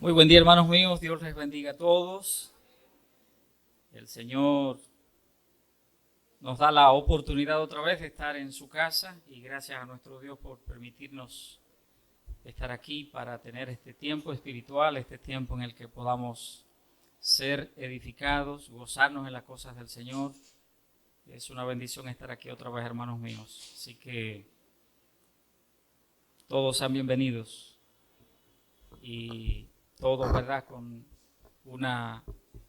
Muy buen día, hermanos míos. Dios les bendiga a todos. El Señor nos da la oportunidad otra vez de estar en su casa y gracias a nuestro Dios por permitirnos estar aquí para tener este tiempo espiritual, este tiempo en el que podamos ser edificados, gozarnos en las cosas del Señor. Es una bendición estar aquí otra vez, hermanos míos. Así que todos sean bienvenidos y todos, ¿verdad? Con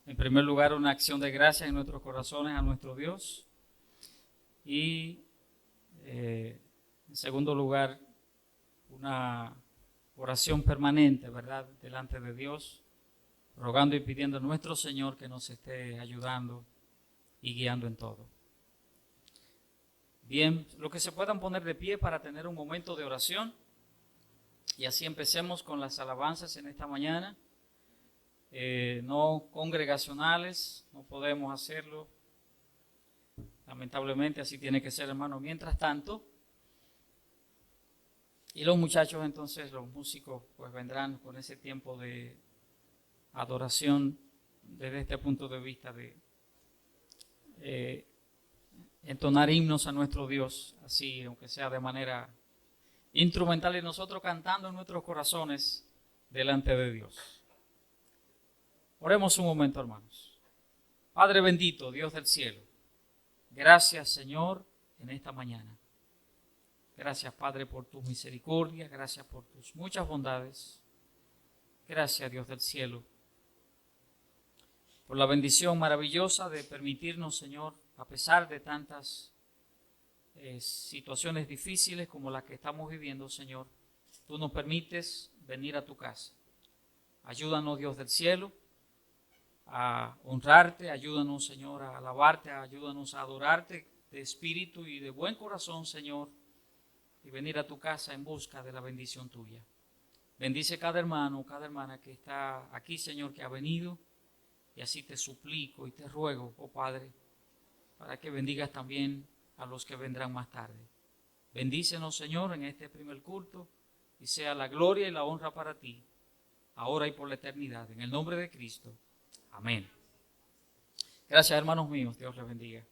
en primer lugar, una acción de gracias en nuestros corazones a nuestro Dios y en segundo lugar, una oración permanente, ¿verdad? Delante de Dios, rogando y pidiendo a nuestro Señor que nos esté ayudando y guiando en todo. Bien, lo que se puedan poner de pie para tener un momento de oración y así empecemos con las alabanzas en esta mañana. No congregacionales, no podemos hacerlo, lamentablemente así tiene que ser, hermano. Mientras tanto, y los muchachos entonces, los músicos, pues vendrán con ese tiempo de adoración desde este punto de vista de entonar himnos a nuestro Dios, así aunque sea de manera instrumental y nosotros cantando en nuestros corazones delante de Dios. Oremos un momento, hermanos. Padre bendito, Dios del cielo, gracias, Señor, en esta mañana. Gracias, Padre, por tus misericordias, gracias por tus muchas bondades. Gracias, Dios del cielo, por la bendición maravillosa de permitirnos, Señor, a pesar de tantas situaciones difíciles como las que estamos viviendo, Señor, tú nos permites venir a tu casa. Ayúdanos, Dios del cielo, a honrarte, ayúdanos, Señor, a alabarte, ayúdanos a adorarte de espíritu y de buen corazón, Señor, y venir a tu casa en busca de la bendición tuya. Bendice cada hermano, cada hermana que está aquí, Señor, que ha venido, y así te suplico y te ruego, oh Padre, para que bendigas también a los que vendrán más tarde. Bendícenos, Señor, en este primer culto, y sea la gloria y la honra para ti, ahora y por la eternidad, en el nombre de Cristo. Amén. Gracias, hermanos míos. Dios les bendiga.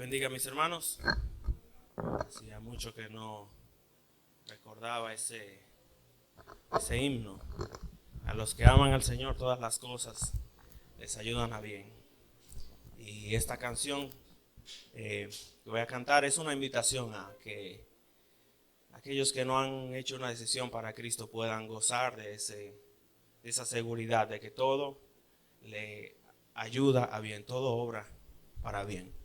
bendiga, mis hermanos. Hacía mucho que no recordaba ese himno. A los que aman al Señor, todas las cosas les ayudan a bien. Y esta canción que voy a cantar es una invitación a que aquellos que no han hecho una decisión para Cristo puedan gozar de esa seguridad de que todo le ayuda a bien, todo obra para bien.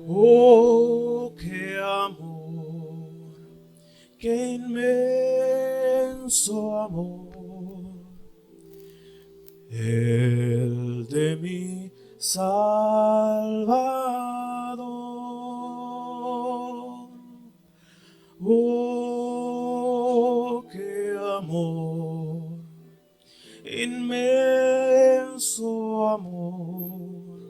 Oh, qué amor, qué inmenso amor, el de mi Salvador. Oh, qué amor, inmenso amor,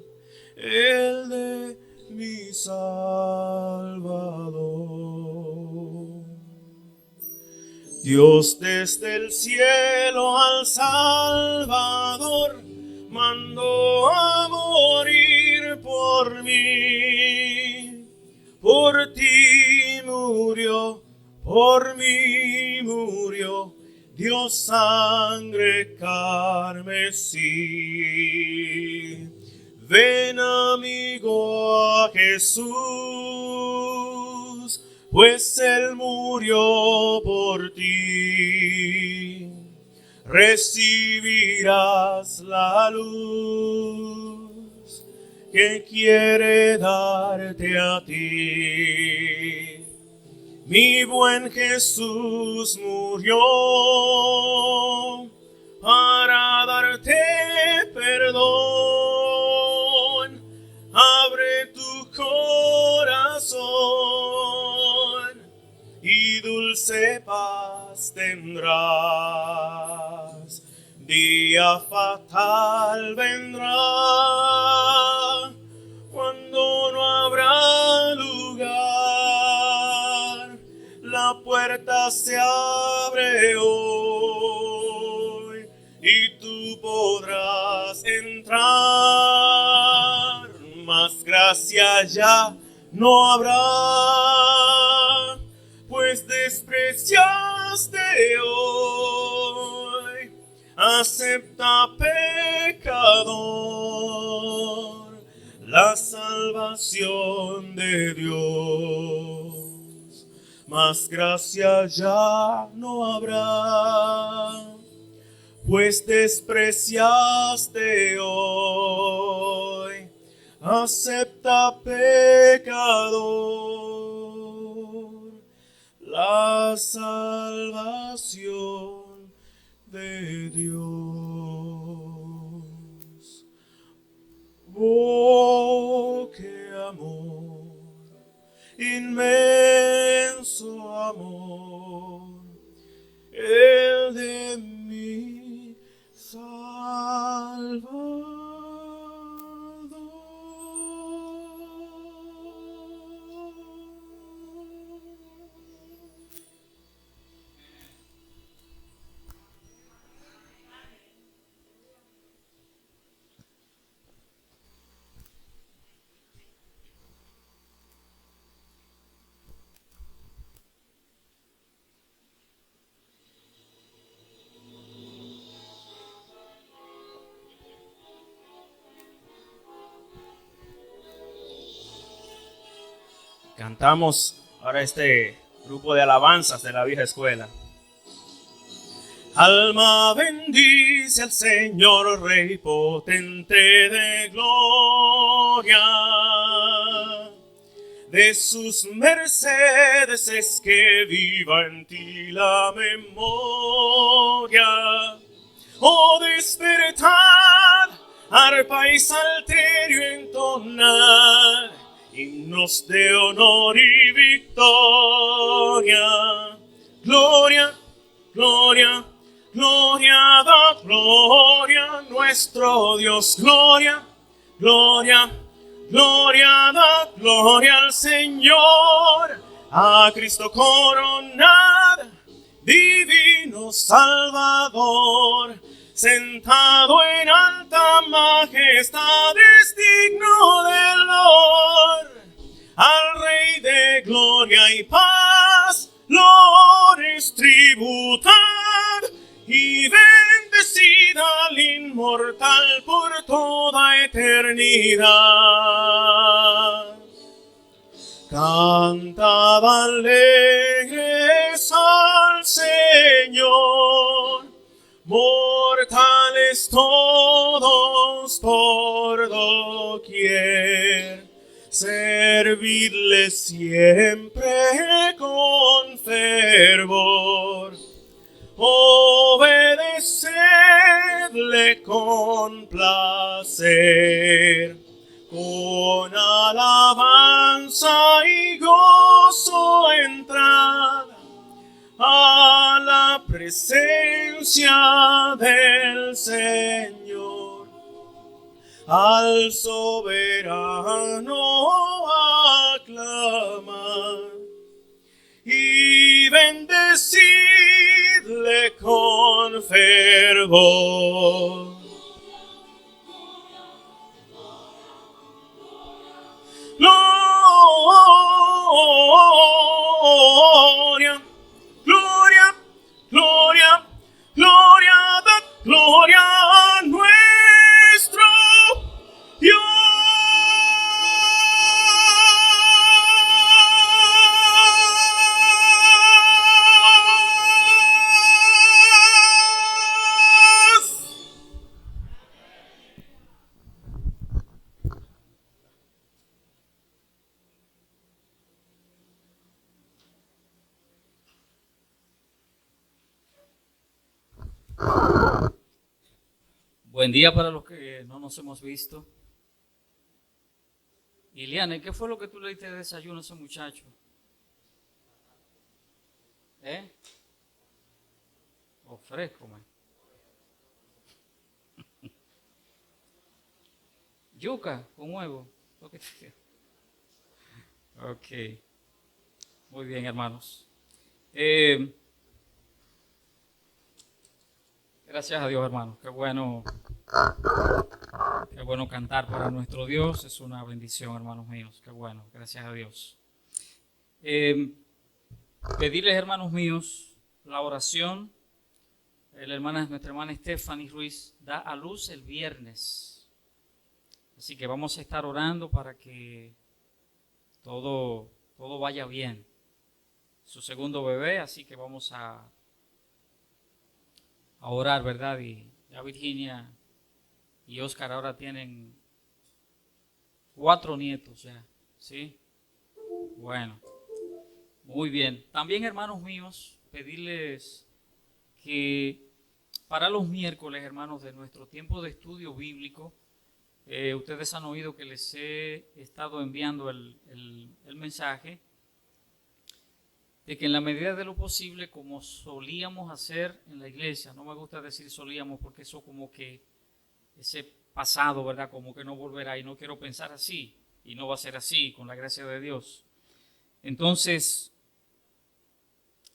el de mi Salvador. Dios desde el cielo al Salvador mandó a morir por mí. Por ti murió, por mí murió, dio sangre carmesí. Ven, amigo, a Jesús, pues Él murió por ti. Recibirás la luz que quiere darte a ti. Mi buen Jesús murió para darte perdón. Abre tu corazón y dulce paz tendrás. Día fatal vendrá cuando no habrá lugar. La puerta se abre hoy y tú podrás entrar, mas gracia ya no habrá, pues despreciaste hoy. Acepta, pecador, la salvación de Dios, mas gracia ya no habrá, pues despreciaste hoy. Acepta, pecador, la salvación de Dios. Oh, qué amor, inmenso amor, el de mi Salvador. Cantamos ahora este grupo de alabanzas de la vieja escuela. Alma bendice al Señor, Rey potente de gloria. De sus mercedes es que viva en ti la memoria. Oh, despertad, arpa y salterio entonad, himnos de honor y victoria. Gloria, gloria, gloria, da gloria a nuestro Dios. Gloria, gloria, gloria, da gloria al Señor. A Cristo coronad, divino Salvador, sentado en alta majestad, es digno del honor. Al Rey de gloria y paz, lores tributar, y bendecida al inmortal por toda eternidad. Cantad alegres al Señor, mortales todos por doquier. Servidle siempre con fervor, obedecedle con placer, con alabanza y gozo entrad a la presencia del Señor. Al soberano aclamar y bendecidle con fervor. Gloria, gloria, gloria, gloria, gloria a nuestro Dios. Buen día para los que no nos hemos visto. Iliane, ¿qué fue lo que tú le diste de desayuno a ese muchacho? Oh, fresco, man. Yuca con huevo. Ok. Muy bien, hermanos. Gracias a Dios, hermanos. Qué bueno cantar para nuestro Dios. Es una bendición, hermanos míos. Qué bueno. Gracias a Dios. Pedirles, hermanos míos, la oración. Nuestra hermana Stephanie Ruiz da a luz el viernes. Así que vamos a estar orando para que todo vaya bien. Su segundo bebé, así que vamos a orar, ¿verdad? Y ya Virginia y Oscar ahora tienen 4 nietos ya, ¿sí? Bueno, muy bien. También, hermanos míos, pedirles que para los miércoles, hermanos, de nuestro tiempo de estudio bíblico, ustedes han oído que les he estado enviando el mensaje de que en la medida de lo posible, como solíamos hacer en la iglesia, no me gusta decir solíamos porque eso como que ese pasado, ¿verdad? Como que no volverá y no quiero pensar así y no va a ser así con la gracia de Dios. Entonces,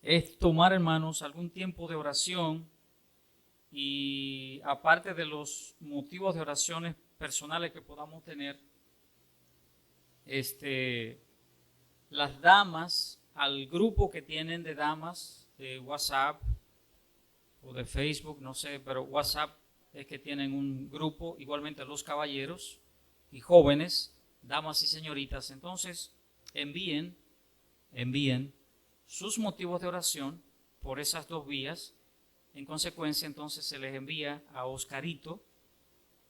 es tomar, hermanos, algún tiempo de oración y aparte de los motivos de oraciones personales que podamos tener, las damas, al grupo que tienen de damas de WhatsApp o de Facebook, no sé, pero WhatsApp es que tienen un grupo, igualmente los caballeros y jóvenes, damas y señoritas. Entonces envíen sus motivos de oración por esas 2 vías. En consecuencia, entonces se les envía a Oscarito,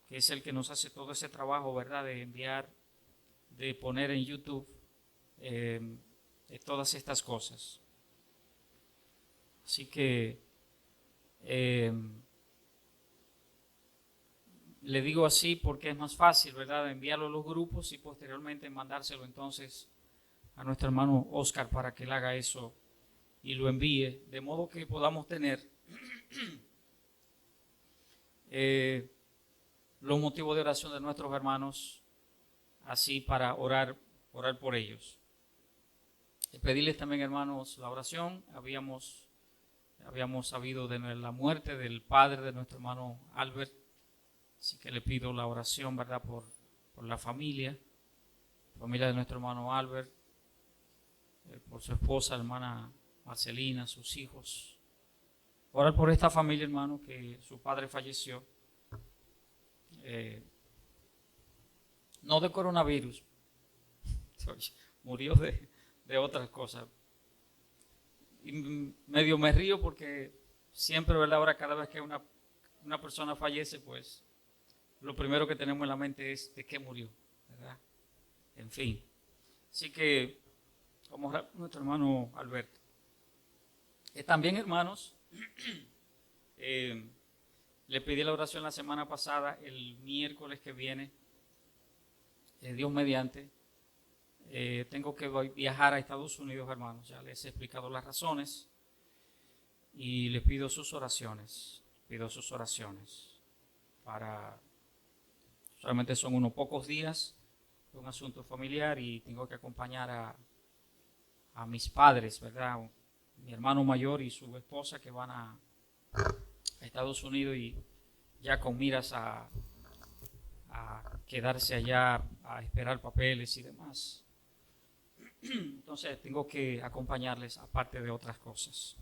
que es el que nos hace todo ese trabajo, ¿verdad? De enviar, de poner en YouTube todas estas cosas. Así que le digo así porque es más fácil, ¿verdad? Enviarlo a los grupos y posteriormente mandárselo entonces a nuestro hermano Oscar para que él haga eso y lo envíe, de modo que podamos tener los motivos de oración de nuestros hermanos así para orar por ellos. Pedirles también, hermanos, la oración. Habíamos habíamos sabido de la muerte del padre de nuestro hermano Albert, así que le pido la oración, ¿verdad?, por la familia de nuestro hermano Albert, por su esposa, hermana Marcelina, sus hijos. Orar por esta familia, hermano, que su padre falleció, no de coronavirus, murió de otras cosas. Y medio me río porque siempre, ¿verdad?, ahora cada vez que una persona fallece, pues lo primero que tenemos en la mente es de qué murió, ¿verdad? En fin, así que vamos a orar por nuestro hermano Alberto. También, hermanos, le pedí la oración la semana pasada, el miércoles que viene, Dios mediante, tengo que viajar a Estados Unidos, hermanos. Ya les he explicado las razones y les pido sus oraciones. Solamente son unos pocos días, es un asunto familiar y tengo que acompañar a mis padres, ¿verdad? Mi hermano mayor y su esposa que van a Estados Unidos y ya con miras a quedarse allá a esperar papeles y demás. Entonces tengo que acompañarles aparte de otras cosas.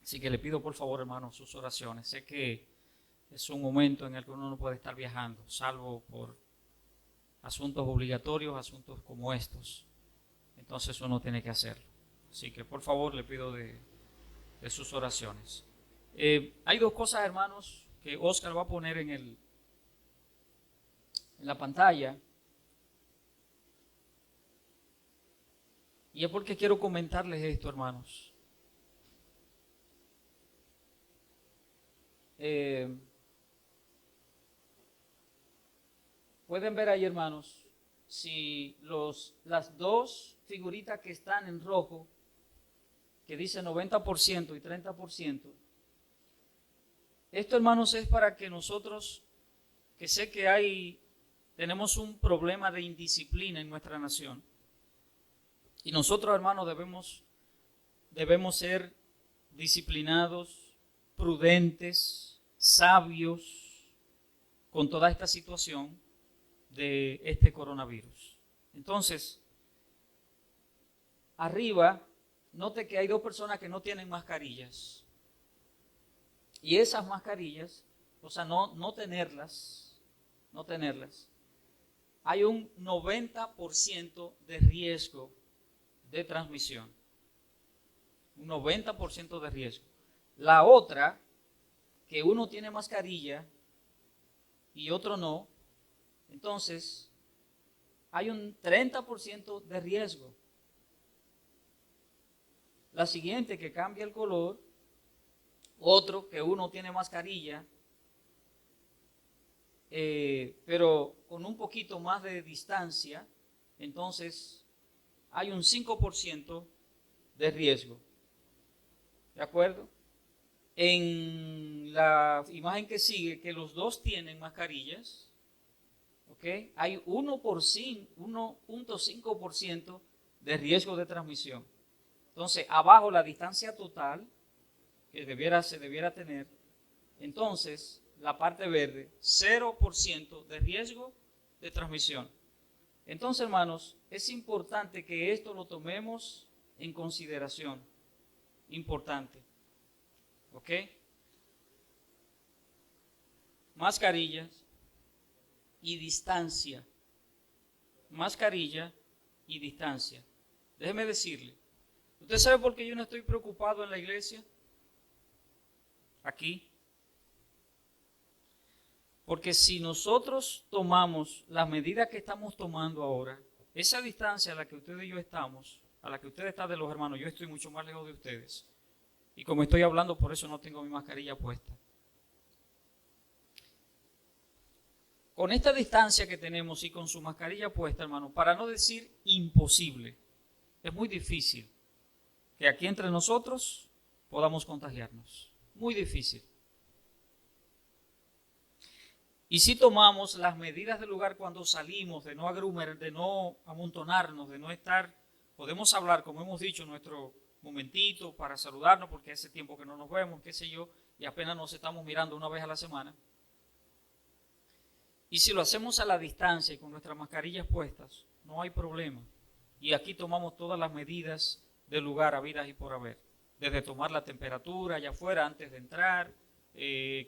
Así que le pido por favor, hermanos, sus oraciones. Sé que es un momento en el que uno no puede estar viajando, salvo por asuntos obligatorios, asuntos como estos. Entonces uno tiene que hacerlo. Así que por favor le pido de sus oraciones. Hay dos cosas, hermanos, que Oscar va a poner en la pantalla. Y es porque quiero comentarles esto, hermanos. Pueden ver ahí, hermanos, si las dos figuritas que están en rojo, que dice 90% y 30%, esto, hermanos, es para que nosotros, que sé que tenemos un problema de indisciplina en nuestra nación, y nosotros, hermanos, debemos ser disciplinados, prudentes, sabios con toda esta situación de este coronavirus. Entonces, arriba, note que hay dos personas que no tienen mascarillas. Y esas mascarillas, o sea, no tenerlas, hay un 90% de riesgo de transmisión. Un 90% de riesgo. La otra, que uno tiene mascarilla y otro no, entonces hay un 30% de riesgo. La siguiente, que cambia el color, otro que uno tiene mascarilla, pero con un poquito más de distancia, entonces hay un 5% de riesgo. ¿De acuerdo? En la imagen que sigue, que los dos tienen mascarillas, ¿ok? Hay 1.5% de riesgo de transmisión. Entonces, abajo la distancia total que se debiera tener, entonces la parte verde, 0% de riesgo de transmisión. Entonces, hermanos, es importante que esto lo tomemos en consideración. Importante. ¿Ok? Mascarillas y distancia. Mascarilla y distancia. Déjeme decirle, ¿usted sabe por qué yo no estoy preocupado en la iglesia? Aquí. Porque si nosotros tomamos las medidas que estamos tomando ahora, esa distancia a la que ustedes y yo estamos, a la que usted está de los hermanos, yo estoy mucho más lejos de ustedes. Y como estoy hablando, por eso no tengo mi mascarilla puesta. Con esta distancia que tenemos y con su mascarilla puesta, hermano, para no decir imposible, es muy difícil que aquí entre nosotros podamos contagiarnos. Muy difícil. Y si tomamos las medidas del lugar cuando salimos, de no amontonarnos, de no estar, podemos hablar, como hemos dicho, nuestro momentito para saludarnos, porque hace tiempo que no nos vemos, qué sé yo, y apenas nos estamos mirando una vez a la semana. Y si lo hacemos a la distancia y con nuestras mascarillas puestas, no hay problema. Y aquí tomamos todas las medidas del lugar habidas y por haber. Desde tomar la temperatura allá afuera antes de entrar,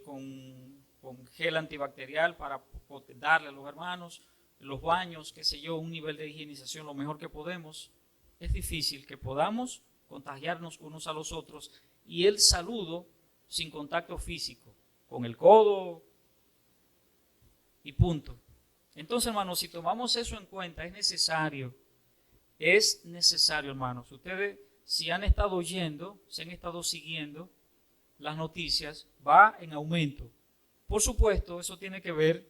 con gel antibacterial para darle a los hermanos, los baños, qué sé yo, un nivel de higienización lo mejor que podemos. Es difícil que podamos contagiarnos unos a los otros, y el saludo sin contacto físico, con el codo y punto. Entonces, hermanos, si tomamos eso en cuenta, es necesario, hermanos. Ustedes, si han estado oyendo, si han estado siguiendo las noticias, va en aumento. Por supuesto, eso tiene que ver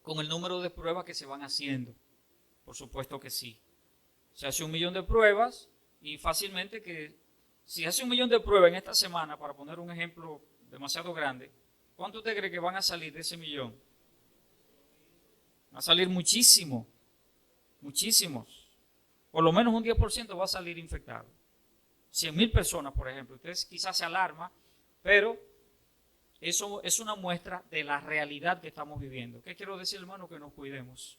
con el número de pruebas que se van haciendo. Por supuesto que sí. Se hace 1 millón de pruebas y fácilmente que si hace 1 millón de pruebas en esta semana, para poner un ejemplo demasiado grande, ¿cuánto usted cree que van a salir de ese millón? Va a salir muchísimo, muchísimos. Por lo menos un 10% va a salir infectado. 100,000 personas, por ejemplo. Ustedes quizás se alarma, pero eso es una muestra de la realidad que estamos viviendo. ¿Qué quiero decir, hermano? Que nos cuidemos.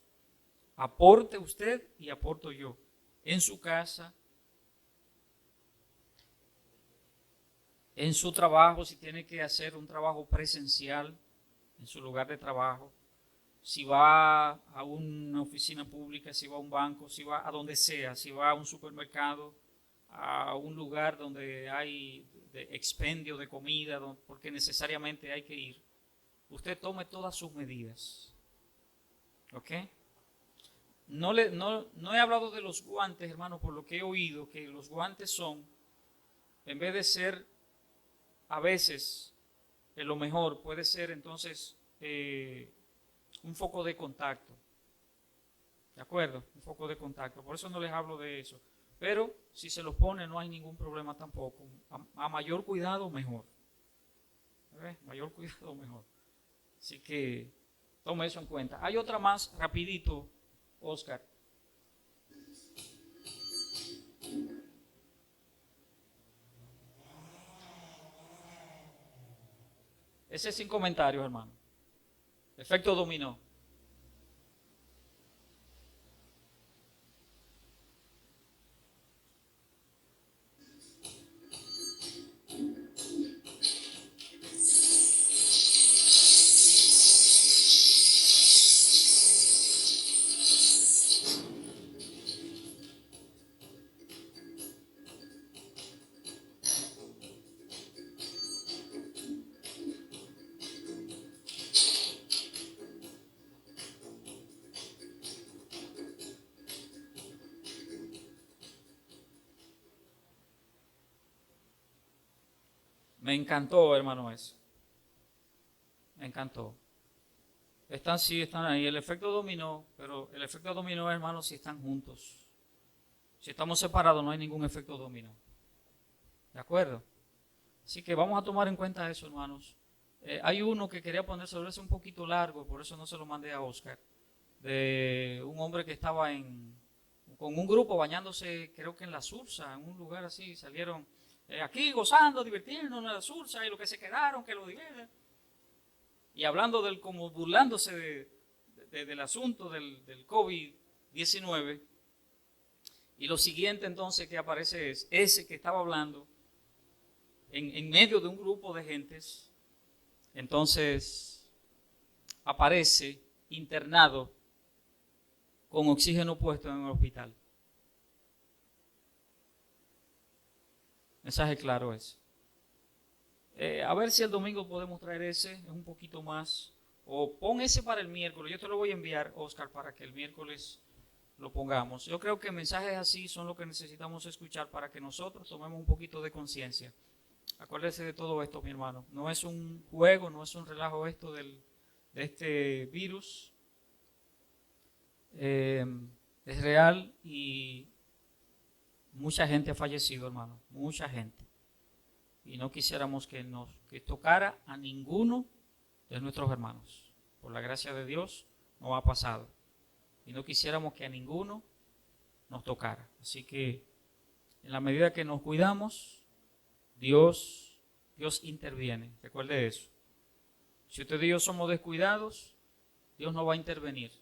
Aporte usted y aporto yo. En su casa, en su trabajo, si tiene que hacer un trabajo presencial en su lugar de trabajo, si va a una oficina pública, si va a un banco, si va a donde sea, si va a un supermercado, a un lugar donde hay expendio de comida, porque necesariamente hay que ir, usted tome todas sus medidas. ¿Ok? No he hablado de los guantes, hermano, por lo que he oído, que los guantes son, en vez de ser a veces lo mejor, puede ser entonces un foco de contacto. ¿De acuerdo? Un foco de contacto. Por eso no les hablo de eso. Pero si se los pone no hay ningún problema tampoco. A mayor cuidado, mejor. ¿Ves? Mayor cuidado, mejor. Así que tome eso en cuenta. Hay otra más, rapidito, Oscar. Ese es sin comentarios, hermano. Efecto dominó. Me encantó, hermano, eso. Me encantó. Están ahí. El efecto dominó, pero el efecto dominó, hermano, si están juntos. Si estamos separados, no hay ningún efecto dominó. ¿De acuerdo? Así que vamos a tomar en cuenta eso, hermanos. Hay uno que quería poner sobre eso un poquito largo, por eso no se lo mandé a Oscar, de un hombre que estaba con un grupo bañándose, creo que en la Sursa, en un lugar así, salieron aquí gozando, divirtiéndonos en la Sursa, y lo que se quedaron, que lo dividen. Y hablando como burlándose del asunto del COVID-19. Y lo siguiente entonces que aparece es ese que estaba hablando en medio de un grupo de gentes. Entonces aparece internado con oxígeno puesto en el hospital. Mensaje claro ese. A ver si el domingo podemos traer ese, es un poquito más. O pon ese para el miércoles. Yo te lo voy a enviar, Oscar, para que el miércoles lo pongamos. Yo creo que mensajes así son lo que necesitamos escuchar para que nosotros tomemos un poquito de conciencia. Acuérdese de todo esto, mi hermano. No es un juego, no es un relajo esto de este virus. Es real y mucha gente ha fallecido, hermano. Mucha gente. Y no quisiéramos que tocara a ninguno de nuestros hermanos. Por la gracia de Dios no ha pasado. Y no quisiéramos que a ninguno nos tocara. Así que En la medida que nos cuidamos, Dios interviene. Recuerde eso. Si usted y yo somos descuidados, Dios no va a intervenir.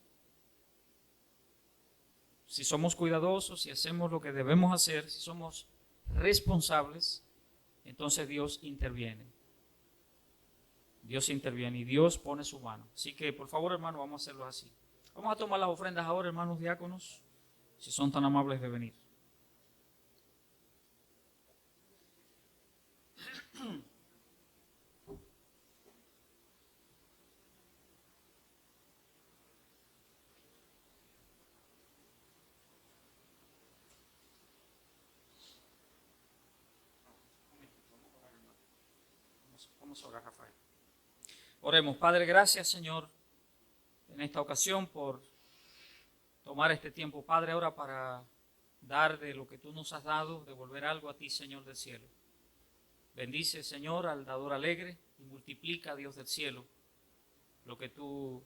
Si somos cuidadosos, si hacemos lo que debemos hacer, si somos responsables, entonces Dios interviene. Dios interviene y Dios pone su mano. Así que, por favor, hermano, vamos a hacerlo así. Vamos a tomar las ofrendas ahora, hermanos diáconos, si son tan amables de venir. Vamos a orar, Rafael. Oremos. Padre, gracias, Señor, en esta ocasión por tomar este tiempo, Padre, ahora para dar de lo que tú nos has dado, devolver algo a ti, Señor del cielo. Bendice, Señor, al dador alegre y multiplica, Dios del cielo, lo que tú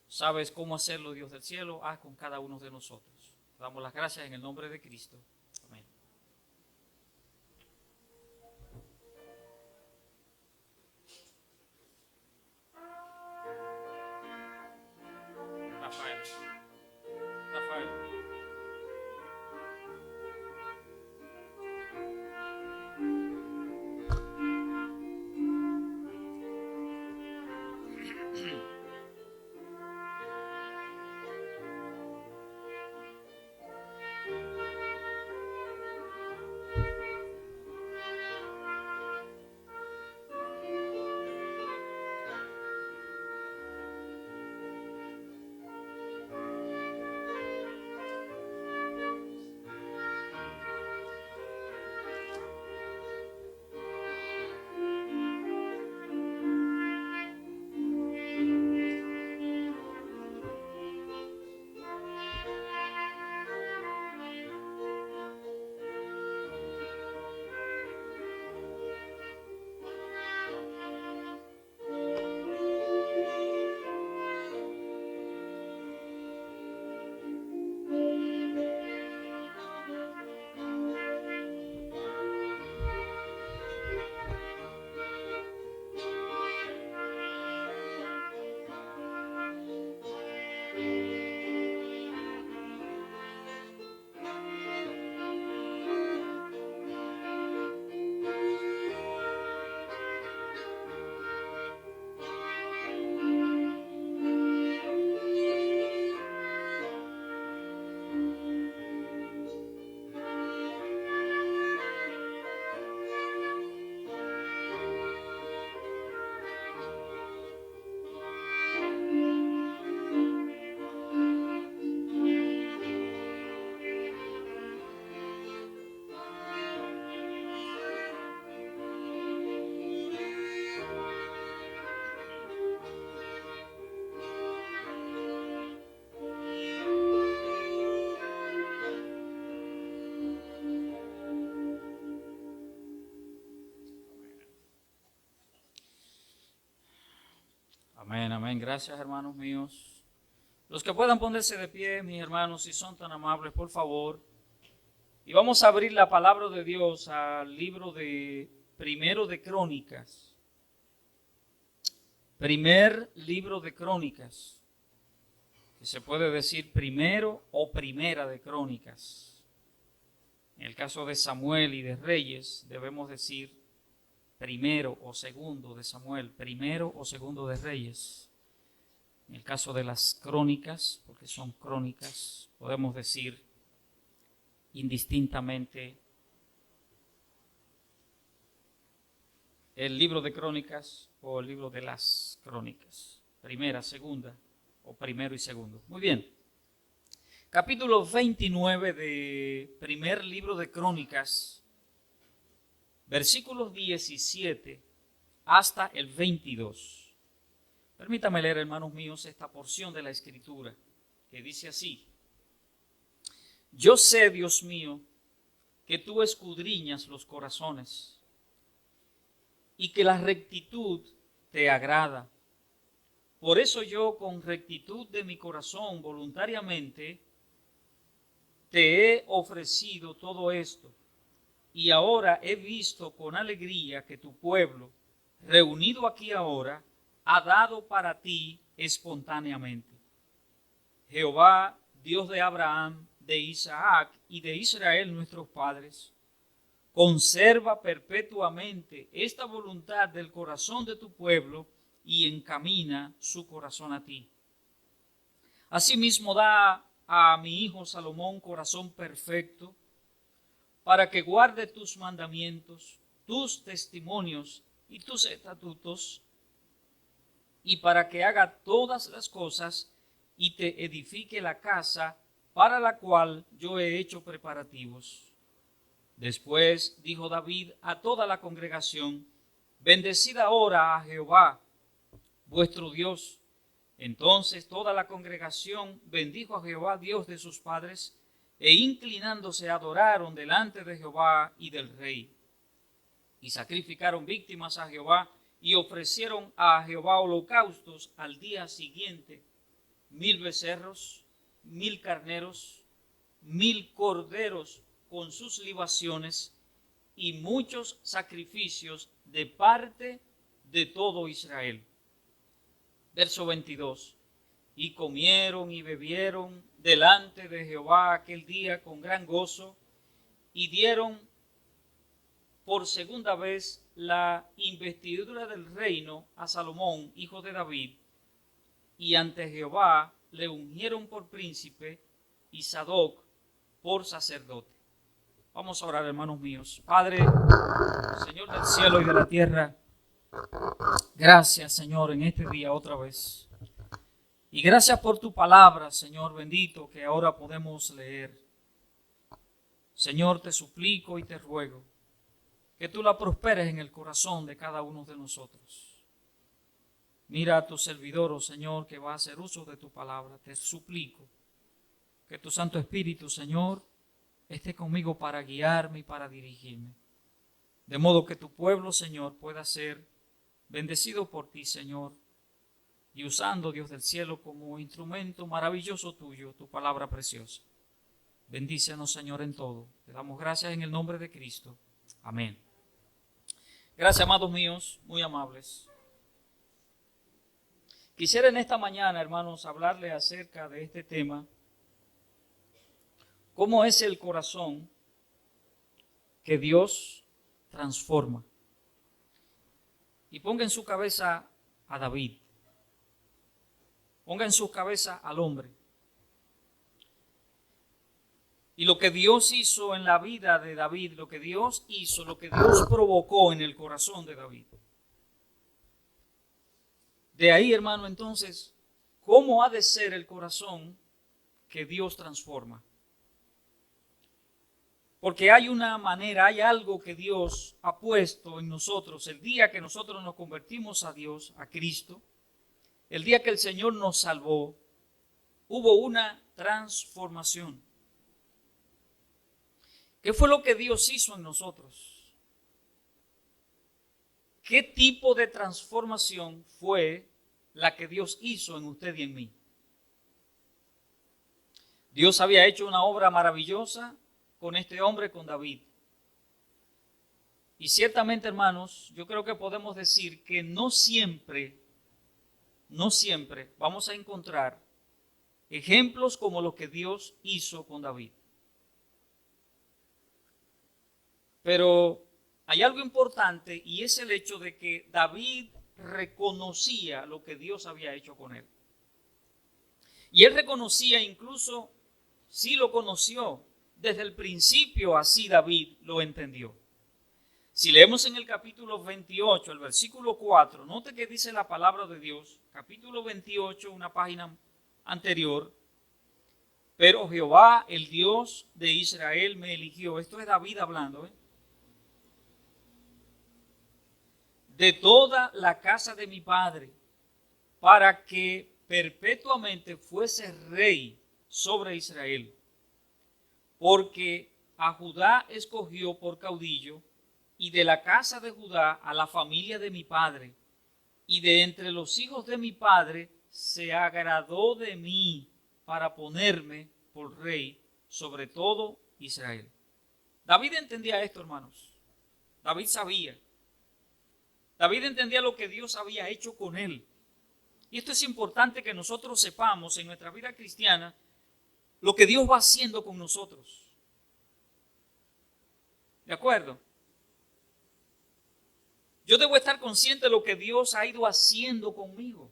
sabes cómo hacerlo, Dios del cielo, haz con cada uno de nosotros. Te damos las gracias en el nombre de Cristo. Amén. Rafael. Amén, amén. Gracias, hermanos míos. Los que puedan ponerse de pie, mis hermanos, si son tan amables, por favor. Y vamos a abrir la palabra de Dios al libro de Primero de Crónicas. Primer libro de Crónicas, que se puede decir primero o primera de Crónicas. En el caso de Samuel y de Reyes, debemos decir primero o segundo de Samuel, primero o segundo de Reyes. En el caso de las crónicas, porque son crónicas, podemos decir indistintamente el libro de Crónicas o el libro de las Crónicas. Primera, segunda o primero y segundo. Muy bien. Capítulo 29 de primer libro de Crónicas, versículos 17 hasta el 22. Permítame leer, hermanos míos, esta porción de la Escritura que dice así: Yo sé, Dios mío, que tú escudriñas los corazones y que la rectitud te agrada. Por eso yo, con rectitud de mi corazón, voluntariamente, te he ofrecido todo esto, y ahora he visto con alegría que tu pueblo, reunido aquí ahora, ha dado para ti espontáneamente. Jehová, Dios de Abraham, de Isaac y de Israel nuestros padres, conserva perpetuamente esta voluntad del corazón de tu pueblo y encamina su corazón a ti. Asimismo da a mi hijo Salomón corazón perfecto, para que guarde tus mandamientos, tus testimonios y tus estatutos, y para que haga todas las cosas y te edifique la casa para la cual yo he hecho preparativos. Después dijo David a toda la congregación: bendecid ahora a Jehová, vuestro Dios. Entonces toda la congregación bendijo a Jehová, Dios de sus padres, e inclinándose adoraron delante de Jehová y del rey. Y sacrificaron víctimas a Jehová y ofrecieron a Jehová holocaustos al día siguiente: 1000 becerros, 1000 carneros, 1000 corderos con sus libaciones y muchos sacrificios de parte de todo Israel. Verso 22. Y comieron y bebieron delante de Jehová aquel día con gran gozo, y dieron por segunda vez la investidura del reino a Salomón, hijo de David, y ante Jehová le ungieron por príncipe y Sadoc por sacerdote. Vamos a orar, hermanos míos. Padre, Señor del cielo y de la tierra, gracias, Señor, en este día otra vez. Y gracias por tu palabra, Señor bendito, que ahora podemos leer. Señor, te suplico y te ruego que tú la prosperes en el corazón de cada uno de nosotros. Mira a tu servidor, oh Señor, que va a hacer uso de tu palabra. Te suplico que tu Santo Espíritu, Señor, esté conmigo para guiarme y para dirigirme. De modo que tu pueblo, Señor, pueda ser bendecido por ti, Señor, y usando, Dios del cielo, como instrumento maravilloso tuyo, tu palabra preciosa. Bendícenos, Señor, en todo. Te damos gracias en el nombre de Cristo. Amén. Gracias, amados míos, muy amables. Quisiera en esta mañana, hermanos, hablarles acerca de este tema: ¿cómo es el corazón que Dios transforma? Y ponga en su cabeza a David. Ponga en su cabeza al hombre. Y lo que Dios hizo en la vida de David, lo que Dios hizo, lo que Dios provocó en el corazón de David. De ahí, hermano, entonces, ¿cómo ha de ser el corazón que Dios transforma? Porque hay una manera, hay algo que Dios ha puesto en nosotros. El día que nosotros nos convertimos a Dios, a Cristo, el día que el Señor nos salvó, hubo una transformación. ¿Qué fue lo que Dios hizo en nosotros? ¿Qué tipo de transformación fue la que Dios hizo en usted y en mí? Dios había hecho una obra maravillosa con este hombre, con David. Y ciertamente, hermanos, yo creo que podemos decir que no siempre vamos a encontrar ejemplos como los que Dios hizo con David. Pero hay algo importante, y es el hecho de que David reconocía lo que Dios había hecho con él. Y él reconocía, incluso sí lo conoció desde el principio, así David lo entendió. Si leemos en el capítulo 28, el versículo 4, note que dice la palabra de Dios, capítulo 28, una página anterior: pero Jehová, el Dios de Israel, me eligió. Esto es David hablando, de toda la casa de mi padre, para que perpetuamente fuese rey sobre Israel. Porque a Judá escogió por caudillo, y de la casa de Judá a la familia de mi padre, y de entre los hijos de mi padre se agradó de mí para ponerme por rey sobre todo Israel. David entendía esto, hermanos. David sabía. David entendía lo que Dios había hecho con él. Y esto es importante que nosotros sepamos en nuestra vida cristiana lo que Dios va haciendo con nosotros. ¿De acuerdo? Yo debo estar consciente de lo que Dios ha ido haciendo conmigo.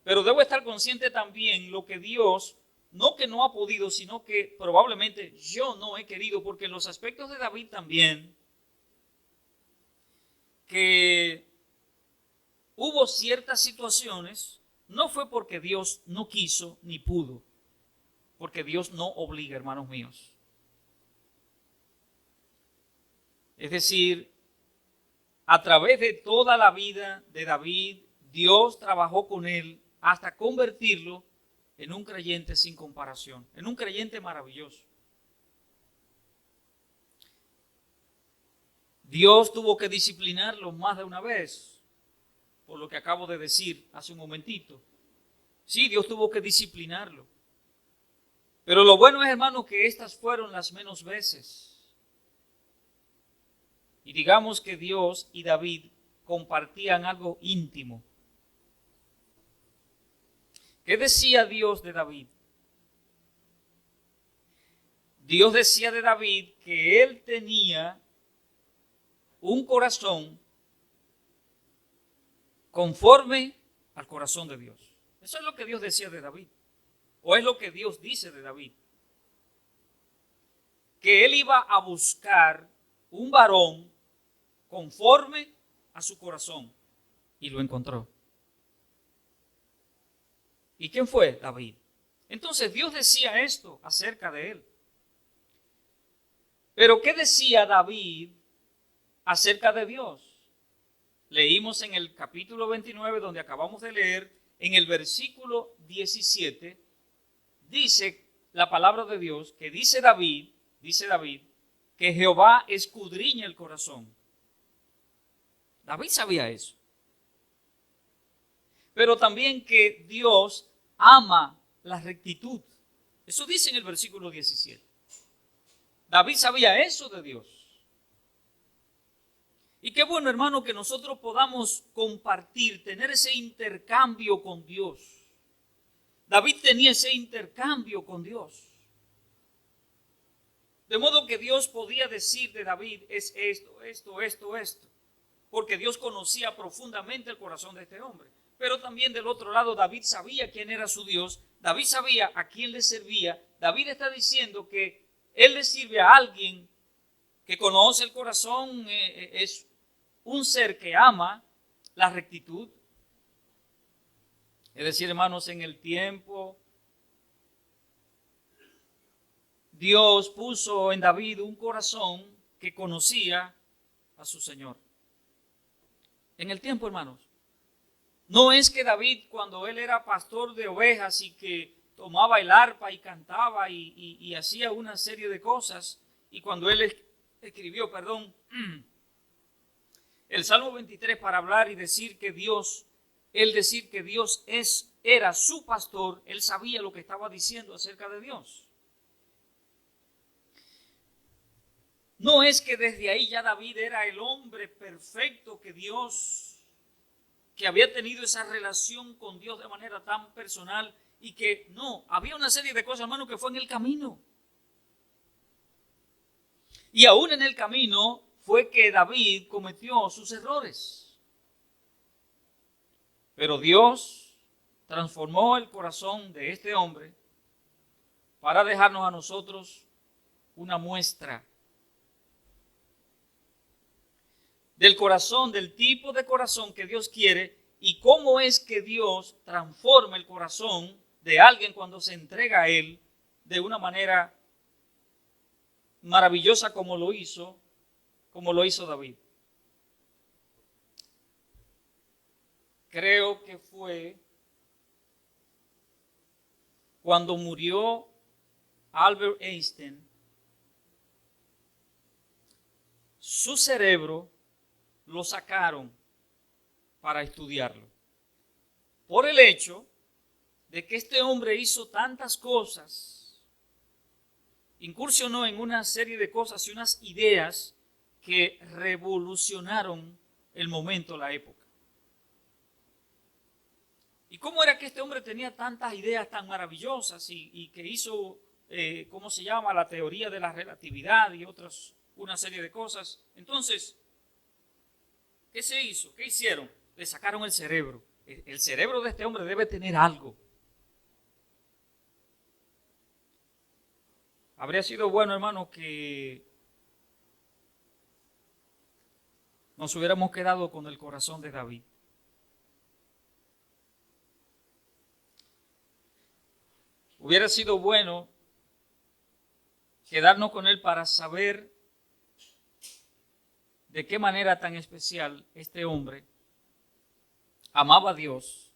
Pero debo estar consciente también lo que Dios, no que no ha podido, sino que probablemente yo no he querido, porque en los aspectos de David también, que hubo ciertas situaciones, no fue porque Dios no quiso ni pudo, porque Dios no obliga, hermanos míos. Es decir, a través de toda la vida de David, Dios trabajó con él hasta convertirlo en un creyente sin comparación, en un creyente maravilloso. Dios tuvo que disciplinarlo más de una vez, por lo que acabo de decir hace un momentito. Sí, Dios tuvo que disciplinarlo. Pero lo bueno es, hermano, que estas fueron las menos veces. Y digamos que Dios y David compartían algo íntimo. ¿Qué decía Dios de David? Dios decía de David que él tenía un corazón conforme al corazón de Dios. Eso es lo que Dios decía de David. O es lo que Dios dice de David. Que él iba a buscar un varón conforme a su corazón. Y lo encontró. ¿Y quién fue? David. Entonces Dios decía esto acerca de él. Pero ¿qué decía David acerca de Dios? Leímos en el capítulo 29, donde acabamos de leer, en el versículo 17, dice la palabra de Dios, que dice David, que Jehová escudriña el corazón. David sabía eso. Pero también que Dios ama la rectitud. Eso dice en el versículo 17. David sabía eso de Dios. Y qué bueno, hermano, que nosotros podamos compartir, tener ese intercambio con Dios. David tenía ese intercambio con Dios. De modo que Dios podía decir de David, es esto. Porque Dios conocía profundamente el corazón de este hombre. Pero también del otro lado, David sabía quién era su Dios. David sabía a quién le servía. David está diciendo que él le sirve a alguien que conoce el corazón, es un ser que ama la rectitud. Es decir, hermanos, en el tiempo Dios puso en David un corazón que conocía a su Señor. En el tiempo, hermanos. No es que David, cuando él era pastor de ovejas y que tomaba el arpa y cantaba y hacía una serie de cosas, y cuando él escribió, el Salmo 23 para hablar y decir que Dios, era su pastor, él sabía lo que estaba diciendo acerca de Dios. No es que desde ahí ya David era el hombre perfecto que había tenido esa relación con Dios de manera tan personal y que no, había una serie de cosas, hermano, que fue en el camino. Y aún en el camino fue que David cometió sus errores. Pero Dios transformó el corazón de este hombre para dejarnos a nosotros una muestra del corazón, del tipo de corazón que Dios quiere y cómo es que Dios transforma el corazón de alguien cuando se entrega a Él de una manera maravillosa como lo hizo David. Creo que fue cuando murió Albert Einstein, su cerebro lo sacaron para estudiarlo. Por el hecho de que este hombre hizo tantas cosas incursionó en una serie de cosas y unas ideas que revolucionaron el momento, la época. ¿Y cómo era que este hombre tenía tantas ideas tan maravillosas y que hizo, ¿cómo se llama?, la teoría de la relatividad y una serie de cosas? Entonces, ¿qué se hizo? ¿Qué hicieron? Le sacaron el cerebro. El cerebro de este hombre debe tener algo. Habría sido bueno, hermano, que nos hubiéramos quedado con el corazón de David. Hubiera sido bueno quedarnos con él para saber de qué manera tan especial este hombre amaba a Dios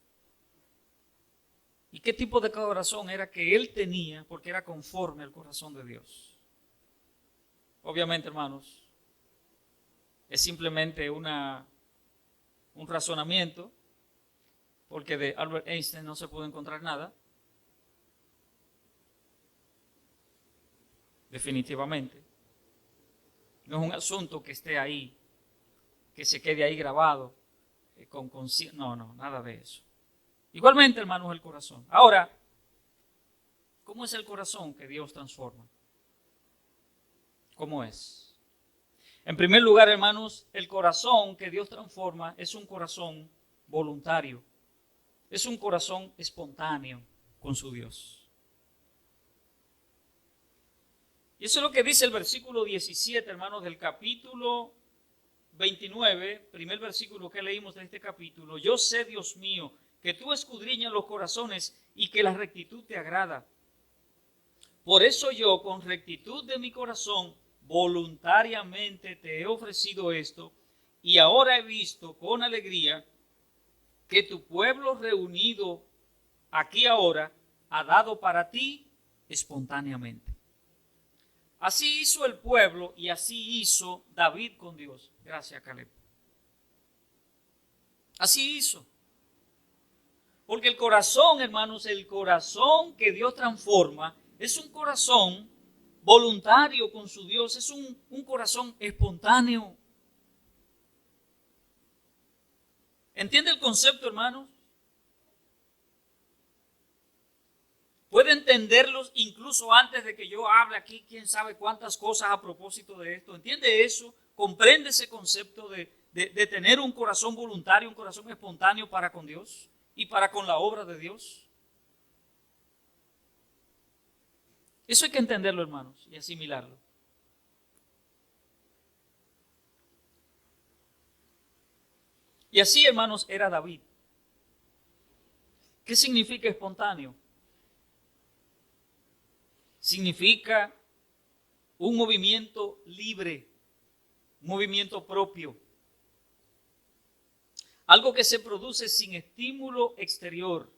y qué tipo de corazón era que él tenía, porque era conforme al corazón de Dios. Obviamente, hermanos, es simplemente un razonamiento, porque de Albert Einstein no se puede encontrar nada. Definitivamente. No es un asunto que esté ahí, que se quede ahí grabado, no, nada de eso. Igualmente, hermanos, el corazón. Ahora, ¿cómo es el corazón que Dios transforma? ¿Cómo es? En primer lugar, hermanos, el corazón que Dios transforma es un corazón voluntario. Es un corazón espontáneo con su Dios. Y eso es lo que dice el versículo 17, hermanos, del capítulo 29, primer versículo que leímos de este capítulo. Yo sé, Dios mío, que tú escudriñas los corazones y que la rectitud te agrada. Por eso yo, con rectitud de mi corazón, voluntariamente te he ofrecido esto, y ahora he visto con alegría que tu pueblo reunido aquí ahora ha dado para ti espontáneamente. Así hizo el pueblo y así hizo David con Dios. Gracias, Caleb. Así hizo. Porque el corazón, hermanos, el corazón que Dios transforma es un corazón voluntario con su Dios, es un corazón espontáneo. ¿Entiende el concepto, hermanos? Puede entenderlos incluso antes de que yo hable aquí, quién sabe cuántas cosas a propósito de esto. ¿Entiende eso? ¿Comprende ese concepto de tener un corazón voluntario, un corazón espontáneo para con Dios y para con la obra de Dios? Eso hay que entenderlo, hermanos, y asimilarlo. Y así, hermanos, era David. ¿Qué significa espontáneo? Significa un movimiento libre, un movimiento propio. Algo que se produce sin estímulo exterior.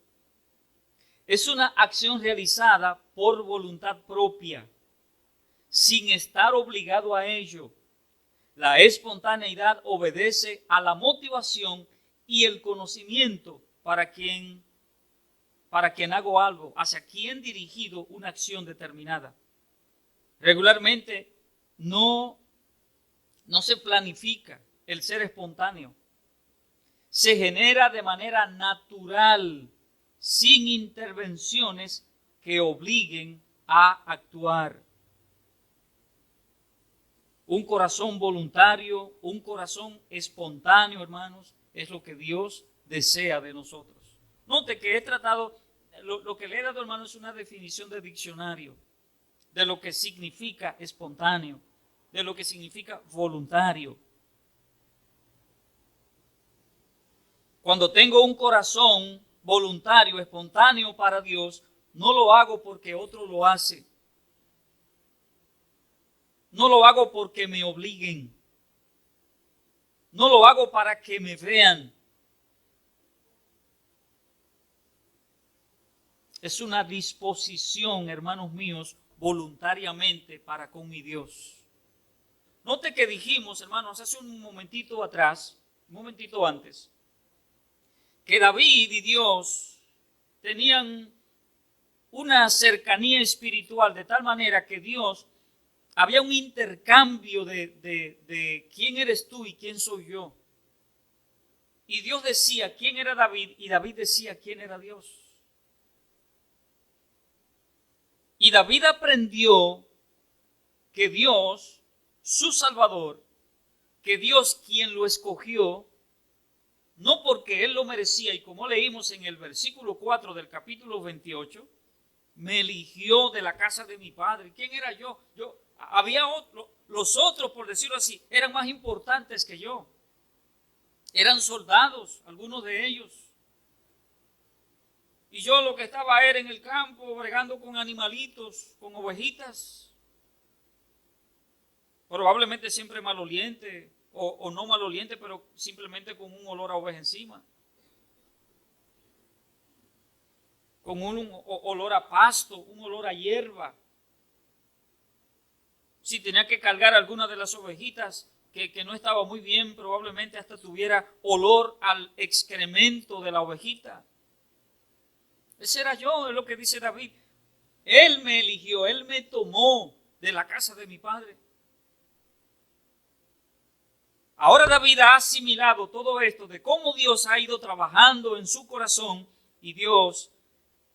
Es una acción realizada por voluntad propia, sin estar obligado a ello. La espontaneidad obedece a la motivación y el conocimiento para quien hago algo, hacia quien dirigido una acción determinada. Regularmente no se planifica el ser espontáneo. Se genera de manera natural, sin intervenciones que obliguen a actuar. Un corazón voluntario, un corazón espontáneo, hermanos, es lo que Dios desea de nosotros. Note que he tratado, lo que le he dado, hermano, es una definición de diccionario de lo que significa espontáneo, de lo que significa voluntario. Cuando tengo un corazón voluntario, espontáneo para Dios, no lo hago porque otro lo hace. No lo hago porque me obliguen. No lo hago para que me vean. Es una disposición, hermanos míos, voluntariamente para con mi Dios. Note que dijimos, hermanos, hace un momentito antes, que David y Dios tenían una cercanía espiritual de tal manera que Dios, había un intercambio de quién eres tú y quién soy yo. Y Dios decía quién era David y David decía quién era Dios. Y David aprendió que Dios, su Salvador, que Dios quien lo escogió, no porque él lo merecía, y como leímos en el versículo 4 del capítulo 28, me eligió de la casa de mi padre. ¿Quién era yo? Había los otros, por decirlo así, eran más importantes que yo. Eran soldados, algunos de ellos. Y yo lo que estaba era en el campo, bregando con animalitos, con ovejitas. Probablemente siempre maloliente, o no maloliente, pero simplemente con un olor a oveja encima. Con un olor a pasto, un olor a hierba. Si tenía que cargar alguna de las ovejitas que no estaba muy bien, probablemente hasta tuviera olor al excremento de la ovejita. Ese era yo, es lo que dice David. Él me eligió, él me tomó de la casa de mi padre. Ahora David ha asimilado todo esto de cómo Dios ha ido trabajando en su corazón y Dios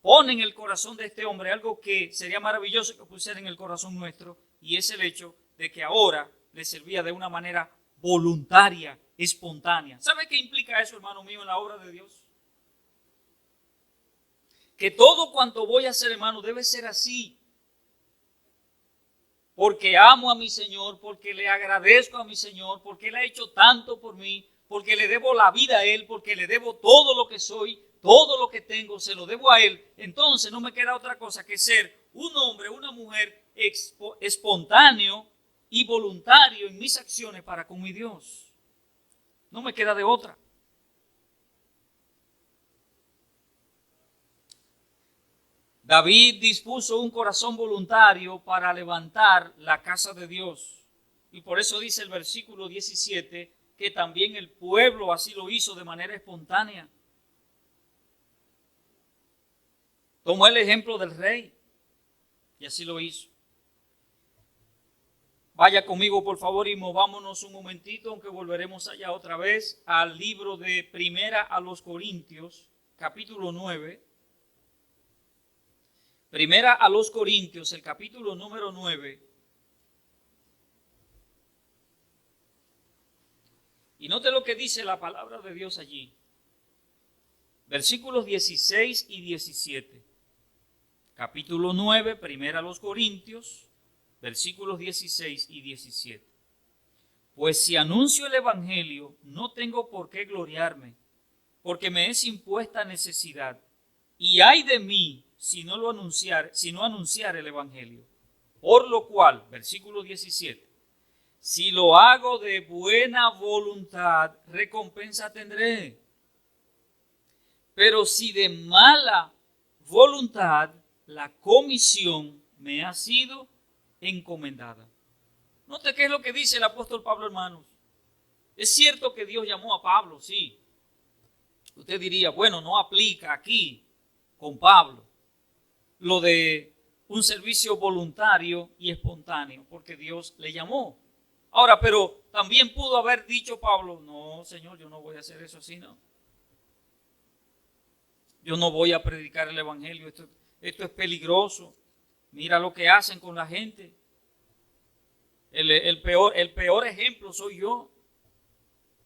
pone en el corazón de este hombre algo que sería maravilloso que pusiera en el corazón nuestro, y es el hecho de que ahora le servía de una manera voluntaria, espontánea. ¿Sabe qué implica eso, hermano mío, en la obra de Dios? Que todo cuanto voy a hacer, hermano, debe ser así. Porque amo a mi Señor, porque le agradezco a mi Señor, porque Él ha hecho tanto por mí, porque le debo la vida a Él, porque le debo todo lo que soy, todo lo que tengo, se lo debo a Él. Entonces no me queda otra cosa que ser un hombre, una mujer espontáneo y voluntario en mis acciones para con mi Dios. No me queda de otra. David dispuso un corazón voluntario para levantar la casa de Dios. Y por eso dice el versículo 17 que también el pueblo así lo hizo de manera espontánea. Tomó el ejemplo del rey y así lo hizo. Vaya conmigo, por favor, y movámonos un momentito, aunque volveremos allá otra vez, al libro de Primera a los Corintios, capítulo 9. Primera a los Corintios, el capítulo número 9. Y note lo que dice la palabra de Dios allí. Versículos 16 y 17. Capítulo 9, Primera a los Corintios, versículos 16 y 17. Pues si anuncio el evangelio, no tengo por qué gloriarme, porque me es impuesta necesidad. Y ay de mí si no anunciar el evangelio. Por lo cual, versículo 17, si lo hago de buena voluntad, recompensa tendré. Pero si de mala voluntad, la comisión me ha sido encomendada. Note qué es lo que dice el apóstol Pablo, hermanos. Es cierto que Dios llamó a Pablo, sí. Usted diría, bueno, no aplica aquí con Pablo lo de un servicio voluntario y espontáneo, porque Dios le llamó. Ahora, pero también pudo haber dicho Pablo, no, Señor, yo no voy a hacer eso así, no. Yo no voy a predicar el evangelio, esto es peligroso. Mira lo que hacen con la gente. El peor ejemplo soy yo,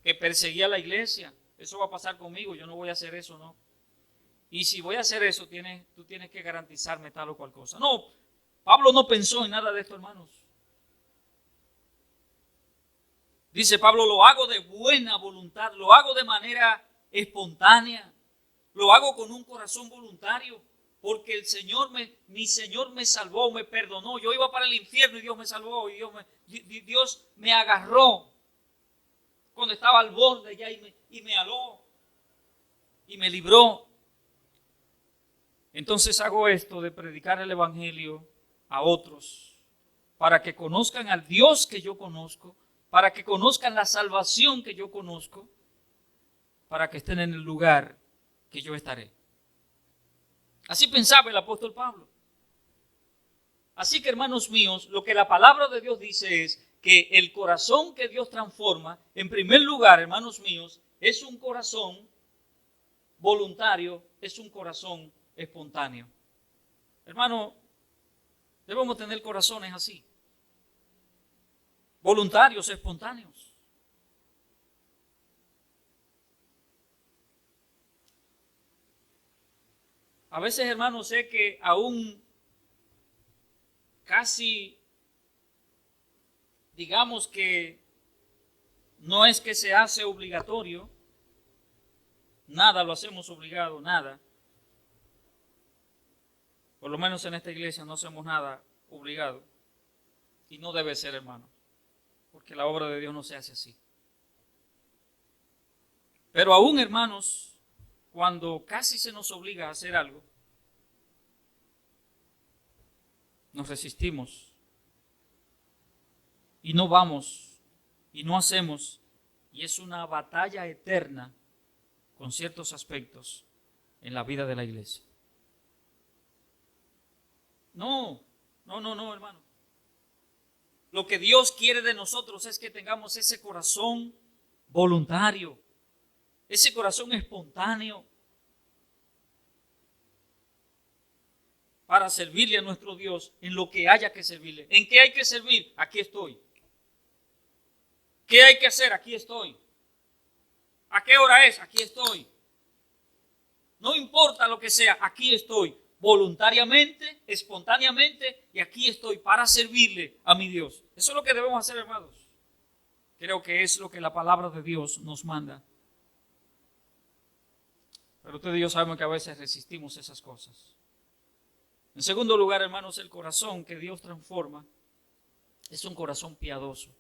que perseguía a la iglesia. Eso va a pasar conmigo, yo no voy a hacer eso, no. Y si voy a hacer eso, tú tienes que garantizarme tal o cual cosa. No, Pablo no pensó en nada de esto, hermanos. Dice Pablo, lo hago de buena voluntad, lo hago de manera espontánea, lo hago con un corazón voluntario, porque mi Señor me salvó, me perdonó. Yo iba para el infierno y Dios me salvó, y Dios me agarró cuando estaba al borde ya y me aló y me libró. Entonces hago esto de predicar el evangelio a otros para que conozcan al Dios que yo conozco, para que conozcan la salvación que yo conozco, para que estén en el lugar que yo estaré. Así pensaba el apóstol Pablo. Así que, hermanos míos, lo que la palabra de Dios dice es que el corazón que Dios transforma, en primer lugar, hermanos míos, es un corazón voluntario, es un corazón espontáneo. Hermano, debemos tener corazones así, voluntarios, espontáneos. A veces, hermanos, sé que aún casi, digamos que no es que se hace obligatorio, nada lo hacemos obligado, nada. Por lo menos en esta iglesia no hacemos nada obligado. Y no debe ser, hermano, porque la obra de Dios no se hace así. Pero aún, hermanos, cuando casi se nos obliga a hacer algo, nos resistimos y no vamos y no hacemos, y es una batalla eterna con ciertos aspectos en la vida de la iglesia. No, hermano. Lo que Dios quiere de nosotros es que tengamos ese corazón voluntario, ese corazón espontáneo para servirle a nuestro Dios en lo que haya que servirle. ¿En qué hay que servir? Aquí estoy. ¿Qué hay que hacer? Aquí estoy. ¿A qué hora es? Aquí estoy. No importa lo que sea, aquí estoy. Voluntariamente, espontáneamente, y aquí estoy para servirle a mi Dios. Eso es lo que debemos hacer, hermanos. Creo que es lo que la palabra de Dios nos manda. Pero ustedes y yo sabemos que a veces resistimos esas cosas. En segundo lugar, hermanos, el corazón que Dios transforma es un corazón piadoso.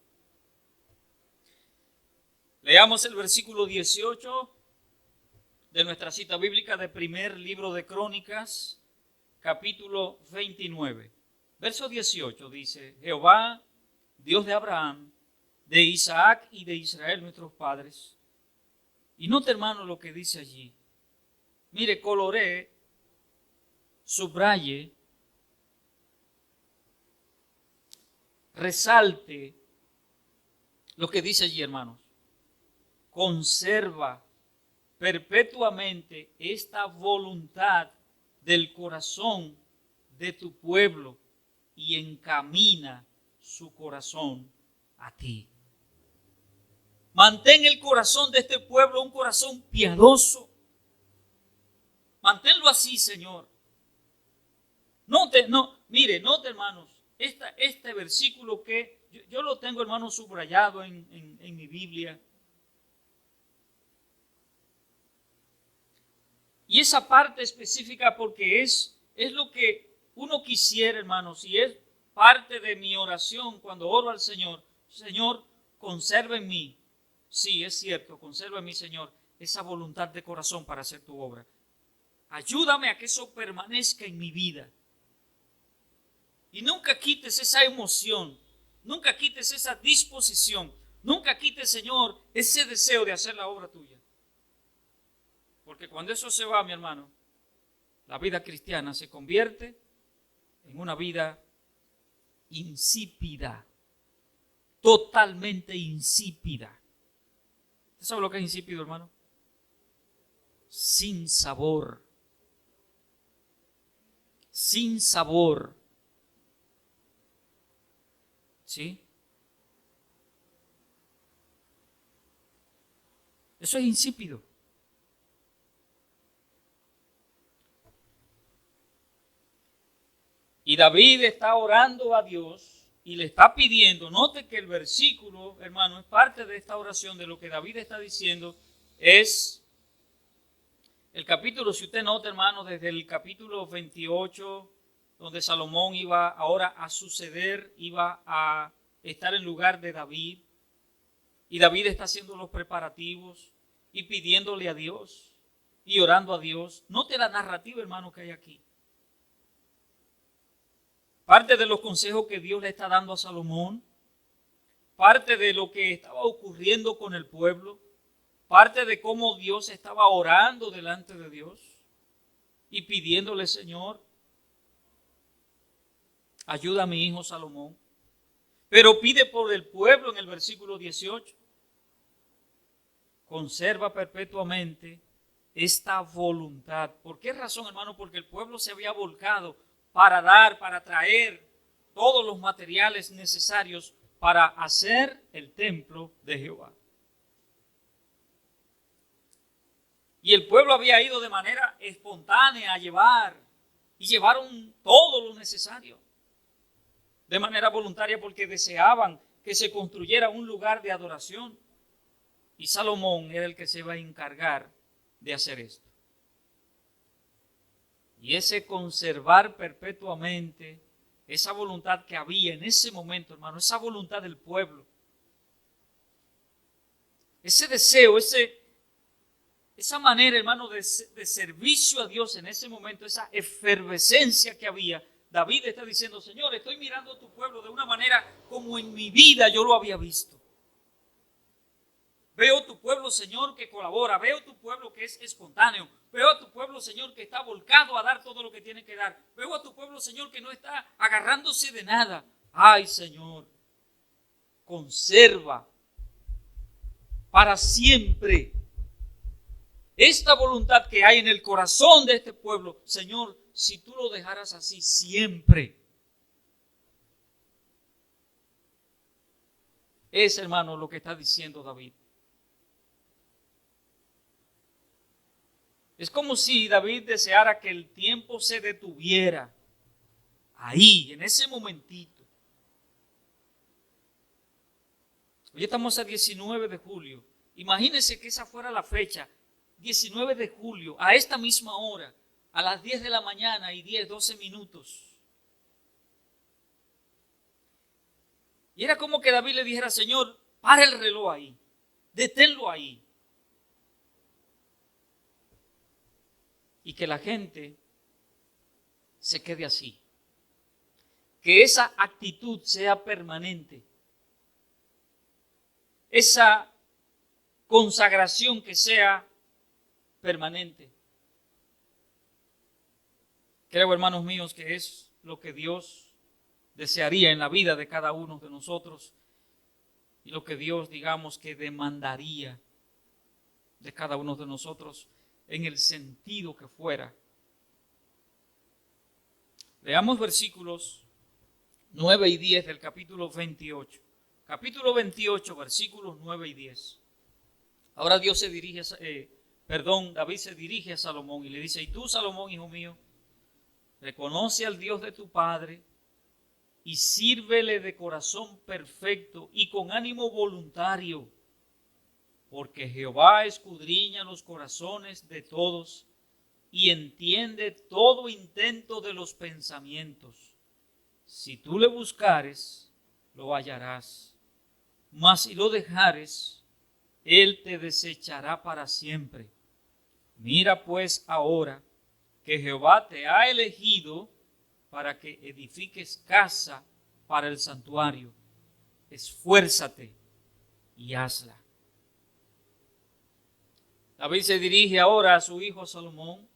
Leamos el versículo 18 de nuestra cita bíblica de primer libro de Crónicas, capítulo 29. Verso 18 dice: Jehová, Dios de Abraham, de Isaac y de Israel, nuestros padres. Y note, hermano, lo que dice allí. Mire, coloré, subraye, resalte lo que dice allí, hermanos. Conserva perpetuamente esta voluntad del corazón de tu pueblo y encamina su corazón a ti. Mantén el corazón de este pueblo un corazón piadoso. Manténlo así, Señor. Note, hermanos, este versículo que yo lo tengo, hermanos, subrayado en mi Biblia. Y esa parte específica, porque es lo que uno quisiera, hermanos, y es parte de mi oración cuando oro al Señor. Señor, conserva en mí, sí, es cierto, conserva en mí, Señor, esa voluntad de corazón para hacer tu obra. Ayúdame a que eso permanezca en mi vida. Y nunca quites esa emoción, nunca quites esa disposición, nunca quites, Señor, ese deseo de hacer la obra tuya. Porque cuando eso se va, mi hermano, la vida cristiana se convierte en una vida insípida, totalmente insípida. ¿Usted sabe lo que es insípido, hermano? Sin sabor. Sin sabor. ¿Sí? Eso es insípido. Y David está orando a Dios y le está pidiendo. Note que el versículo, hermano, es parte de esta oración. De lo que David está diciendo es el capítulo, si usted nota, hermano, desde el capítulo 28, donde Salomón iba ahora a suceder, iba a estar en lugar de David. Y David está haciendo los preparativos y pidiéndole a Dios y orando a Dios. Note la narrativa, hermano, que hay aquí. Parte de los consejos que Dios le está dando a Salomón, parte de lo que estaba ocurriendo con el pueblo, parte de cómo Dios estaba orando delante de Dios. y pidiéndole, Señor, ayuda a mi hijo Salomón. Pero pide por el pueblo en el versículo 18. Conserva perpetuamente esta voluntad. ¿Por qué razón, hermano? Porque el pueblo se había volcado para dar, para traer todos los materiales necesarios para hacer el templo de Jehová. Y el pueblo había ido de manera espontánea a llevar, y llevaron todo lo necesario de manera voluntaria porque deseaban que se construyera un lugar de adoración. Y Salomón era el que se iba a encargar de hacer esto. Y ese conservar perpetuamente esa voluntad que había en ese momento, hermano, esa voluntad del pueblo, ese deseo, esa manera, hermano, de servicio a Dios en ese momento, esa efervescencia que había. David está diciendo, Señor, estoy mirando a tu pueblo de una manera como en mi vida yo lo había visto. Veo tu pueblo, Señor, que colabora. Veo tu pueblo que es espontáneo. Veo a tu pueblo, Señor, que está volcado a dar todo lo que tiene que dar. Veo a tu pueblo, Señor, que no está agarrándose de nada. Ay, Señor, conserva para siempre esta voluntad que hay en el corazón de este pueblo. Señor, si tú lo dejaras así siempre. Es, hermano, lo que está diciendo David. Es como si David deseara que el tiempo se detuviera ahí, en ese momentito. Hoy estamos a 19 de julio. Imagínense que esa fuera la fecha. 19 de julio, a esta misma hora, a las 10 de la mañana y 12 minutos. Y era como que David le dijera, Señor, para el reloj ahí, deténlo ahí. Y que la gente se quede así. Que esa actitud sea permanente. Esa consagración que sea permanente. Creo, hermanos míos, que es lo que Dios desearía en la vida de cada uno de nosotros y lo que Dios, digamos, que demandaría de cada uno de nosotros en el sentido que fuera. Leamos versículos 9 y 10 del capítulo 28. Capítulo 28, versículos 9 y 10. Ahora David se dirige a Salomón y le dice, y tú, Salomón, hijo mío, reconoce al Dios de tu padre y sírvele de corazón perfecto y con ánimo voluntario, porque Jehová escudriña los corazones de todos y entiende todo intento de los pensamientos. Si tú le buscares, lo hallarás, mas si lo dejares, él te desechará para siempre. Mira pues ahora que Jehová te ha elegido para que edifiques casa para el santuario. Esfuérzate y hazla. David se dirige ahora a su hijo Salomón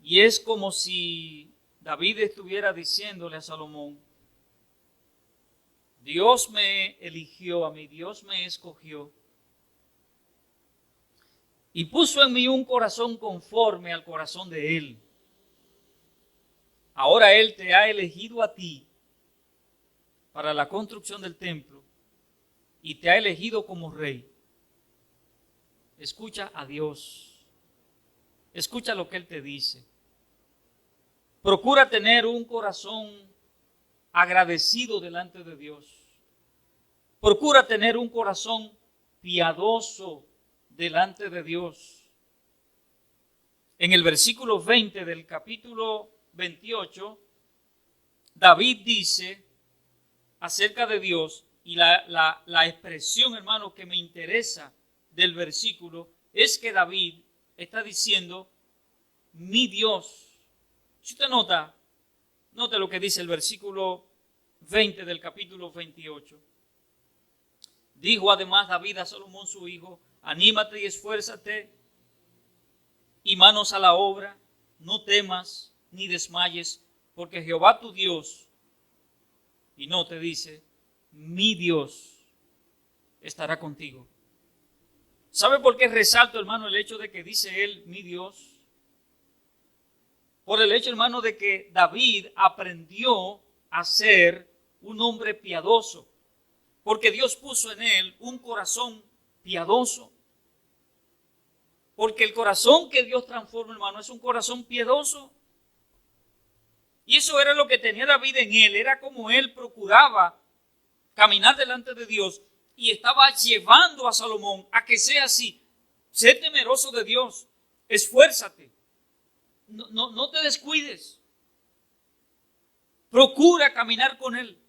y es como si David estuviera diciéndole a Salomón, Dios me eligió a mí, Dios me escogió y puso en mí un corazón conforme al corazón de Él. Ahora Él te ha elegido a ti para la construcción del templo y te ha elegido como rey. Escucha a Dios. Escucha lo que Él te dice. Procura tener un corazón agradecido delante de Dios. Procura tener un corazón piadoso delante de Dios. En el versículo 20 del capítulo 28, David dice acerca de Dios, y la expresión, hermano, que me interesa del versículo es que David está diciendo, mi Dios. Si usted note lo que dice el versículo 20 del capítulo 28. Dijo además David a Salomón su hijo, anímate y esfuérzate y manos a la obra, no temas ni desmayes, porque Jehová tu Dios, y no te dice, mi Dios estará contigo. ¿Sabe por qué resalto, hermano, el hecho de que dice él, mi Dios? Por el hecho, hermano, de que David aprendió a ser un hombre piadoso, porque Dios puso en él un corazón piadoso. Porque el corazón que Dios transforma, hermano, es un corazón piadoso. Y eso era lo que tenía David en él. Era como él procuraba caminar delante de Dios y estaba llevando a Salomón a que sea así. Sé temeroso de Dios. Esfuérzate. No te descuides. Procura caminar con él.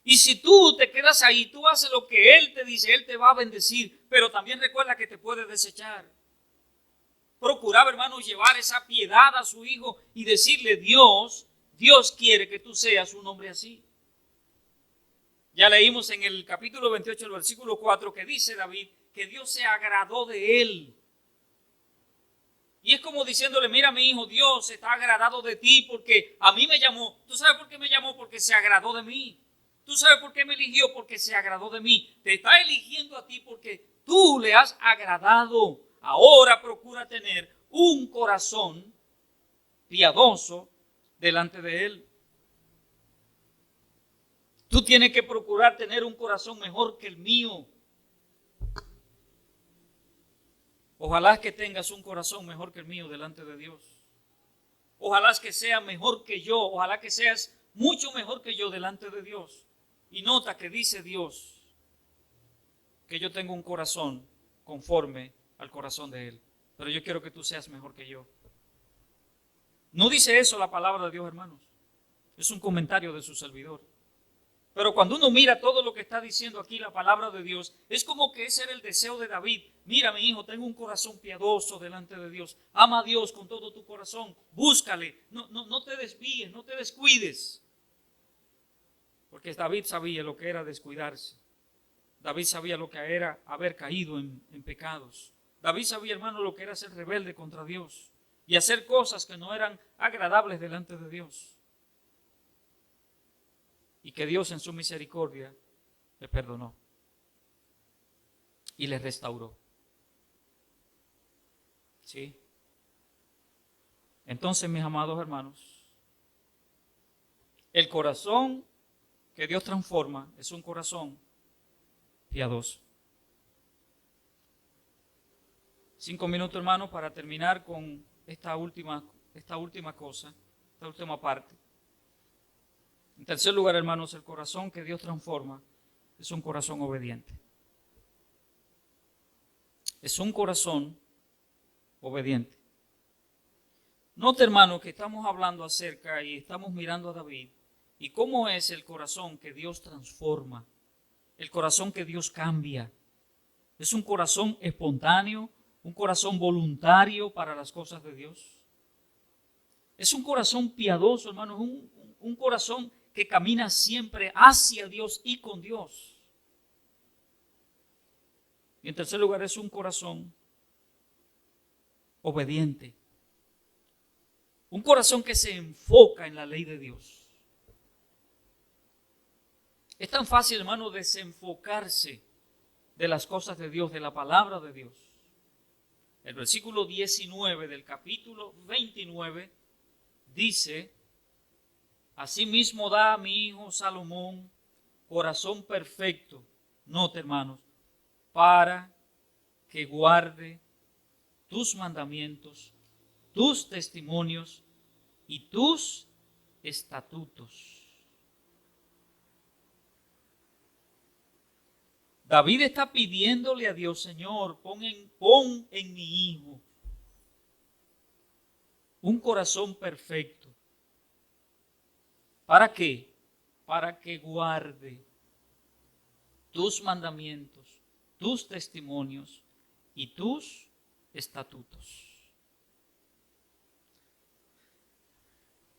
Y si tú te quedas ahí, tú haces lo que él te dice, él te va a bendecir, pero también recuerda que te puede desechar. Procuraba, hermano, llevar esa piedad a su hijo y decirle, Dios quiere que tú seas un hombre así. Ya leímos en el capítulo 28, el versículo 4, que dice David que Dios se agradó de él. Y es como diciéndole, mira mi hijo, Dios está agradado de ti porque a mí me llamó. ¿Tú sabes por qué me llamó? Porque se agradó de mí. ¿Tú sabes por qué me eligió? Porque se agradó de mí. Te está eligiendo a ti porque tú le has agradado. Ahora procura tener un corazón piadoso delante de él. Tú tienes que procurar tener un corazón mejor que el mío. Ojalá que tengas un corazón mejor que el mío delante de Dios. Ojalá que sea mejor que yo. Ojalá que seas mucho mejor que yo delante de Dios. Y nota que dice Dios que yo tengo un corazón conforme al corazón de Él. Pero yo quiero que tú seas mejor que yo. No dice eso la palabra de Dios, hermanos. Es un comentario de su servidor. Pero cuando uno mira todo lo que está diciendo aquí la palabra de Dios, es como que ese era el deseo de David. Mira, mi hijo, tengo un corazón piadoso delante de Dios. Ama a Dios con todo tu corazón. Búscale. No te desvíes, no te descuides. Porque David sabía lo que era descuidarse. David sabía lo que era haber caído en pecados. David sabía, hermano, lo que era ser rebelde contra Dios y hacer cosas que no eran agradables delante de Dios. Y que Dios en su misericordia le perdonó y le restauró. ¿Sí? Entonces, mis amados hermanos, el corazón que Dios transforma es un corazón piadoso. 5 minutos, hermanos, para terminar con esta última cosa, esta última parte. En tercer lugar, hermanos, el corazón que Dios transforma es un corazón obediente. Es un corazón obediente. Note, hermano, que estamos hablando acerca y estamos mirando a David y cómo es el corazón que Dios transforma, el corazón que Dios cambia. Es un corazón espontáneo, un corazón voluntario para las cosas de Dios. Es un corazón piadoso, hermano, un corazón que camina siempre hacia Dios y con Dios. Y en tercer lugar, es un corazón obediente. Un corazón que se enfoca en la ley de Dios. Es tan fácil, hermano, desenfocarse de las cosas de Dios, de la palabra de Dios. El versículo 19 del capítulo 29 dice, asimismo da a mi hijo Salomón corazón perfecto, note, hermanos, para que guarde tus mandamientos, tus testimonios y tus estatutos. David está pidiéndole a Dios, Señor, pon en mi hijo un corazón perfecto. ¿Para qué? Para que guarde tus mandamientos, tus testimonios y tus estatutos.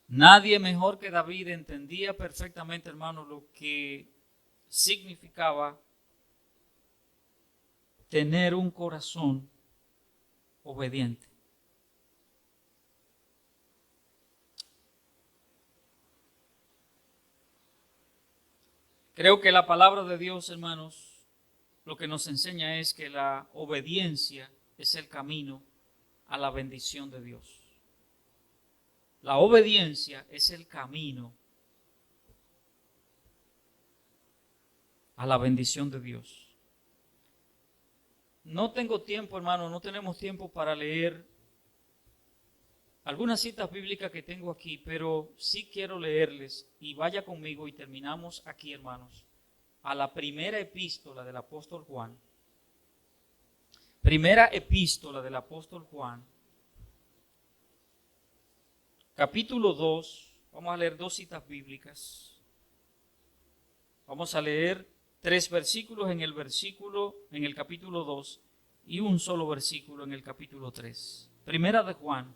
Nadie mejor que David entendía perfectamente, hermano, lo que significaba tener un corazón obediente. Creo que la palabra de Dios, hermanos, lo que nos enseña es que la obediencia es el camino a la bendición de Dios. La obediencia es el camino a la bendición de Dios. No tengo tiempo, hermano, no tenemos tiempo para leer algunas citas bíblicas que tengo aquí, pero sí quiero leerles y vaya conmigo y terminamos aquí, hermanos, a la primera epístola del apóstol Juan. Primera epístola del apóstol Juan, capítulo 2, vamos a leer 2 citas bíblicas. Vamos a leer 3 versículos en el capítulo 2 y un solo versículo en el capítulo 3. Primera de Juan,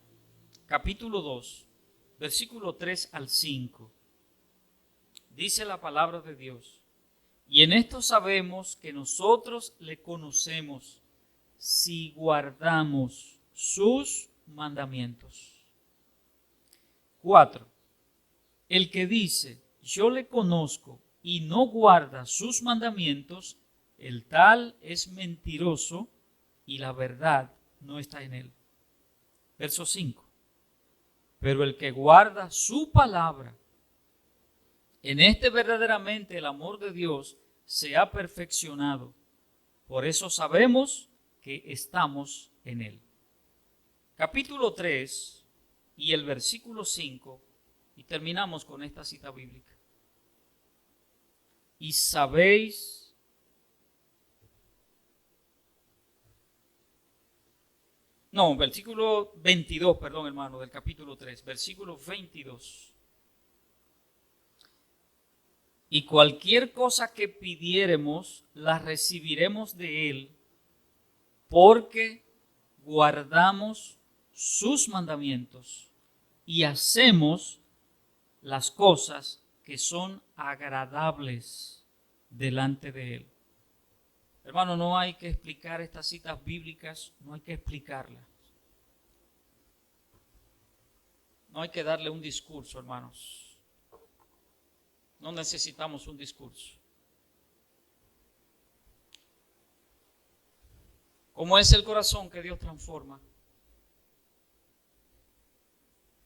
capítulo 2, versículo 3 al 5. Dice la palabra de Dios: y en esto sabemos que nosotros le conocemos si guardamos sus mandamientos. 4. El que dice, yo le conozco, y no guarda sus mandamientos, el tal es mentiroso y la verdad no está en él. Verso 5. Pero el que guarda su palabra, en este verdaderamente el amor de Dios se ha perfeccionado. Por eso sabemos que estamos en él. Capítulo 3 y el versículo 5, y terminamos con esta cita bíblica. Y sabéis versículo 22, perdón, hermano, del capítulo 3, versículo 22. Y cualquier cosa que pidiéremos, la recibiremos de él, porque guardamos sus mandamientos y hacemos las cosas que son agradables delante de él. Hermano, no hay que explicar estas citas bíblicas, no hay que explicarlas. No hay que darle un discurso, hermanos. No necesitamos un discurso. ¿Cómo es el corazón que Dios transforma?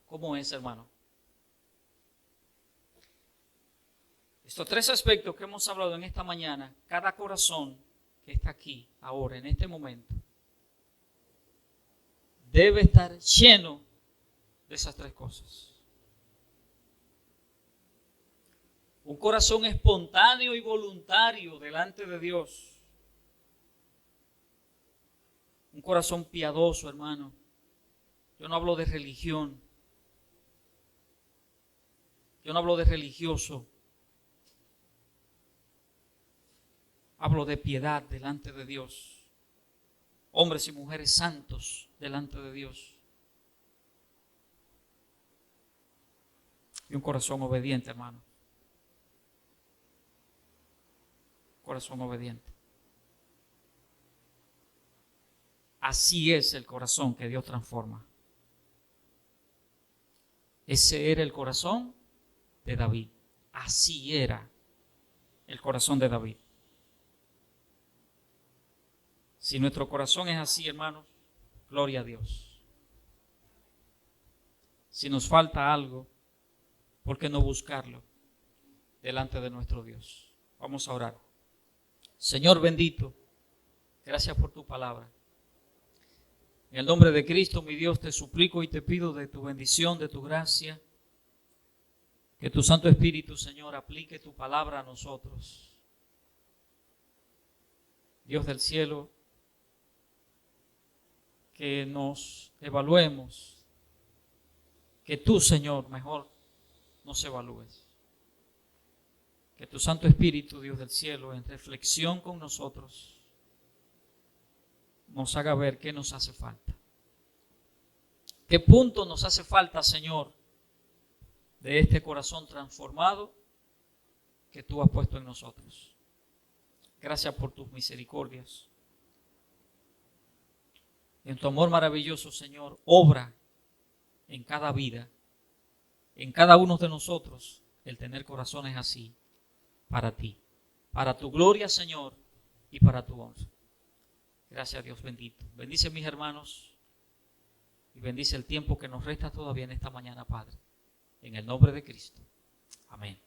¿Cómo es, hermano? Estos 3 aspectos que hemos hablado en esta mañana, cada corazón que está aquí, ahora, en este momento, debe estar lleno de esas 3 cosas. Un corazón espontáneo y voluntario delante de Dios. Un corazón piadoso, hermano. Yo no hablo de religión. Yo no hablo de religioso. Hablo de piedad delante de Dios. Hombres y mujeres santos delante de Dios. Y un corazón obediente, hermano. Corazón obediente. Así es el corazón que Dios transforma. Ese era el corazón de David. Así era el corazón de David. Si nuestro corazón es así, hermanos, gloria a Dios. Si nos falta algo, ¿por qué no buscarlo delante de nuestro Dios? Vamos a orar. Señor bendito, gracias por tu palabra. En el nombre de Cristo, mi Dios, te suplico y te pido de tu bendición, de tu gracia, que tu Santo Espíritu, Señor, aplique tu palabra a nosotros. Dios del cielo, que nos evaluemos, que tú, Señor, mejor nos evalúes. Que tu Santo Espíritu, Dios del cielo, en reflexión con nosotros, nos haga ver qué nos hace falta. ¿Qué punto nos hace falta, Señor, de este corazón transformado que tú has puesto en nosotros? Gracias por tus misericordias. En tu amor maravilloso, Señor, obra en cada vida, en cada uno de nosotros, el tener corazones así para ti, para tu gloria, Señor, y para tu honra. Gracias, Dios bendito. Bendice a mis hermanos y bendice el tiempo que nos resta todavía en esta mañana, Padre. En el nombre de Cristo. Amén.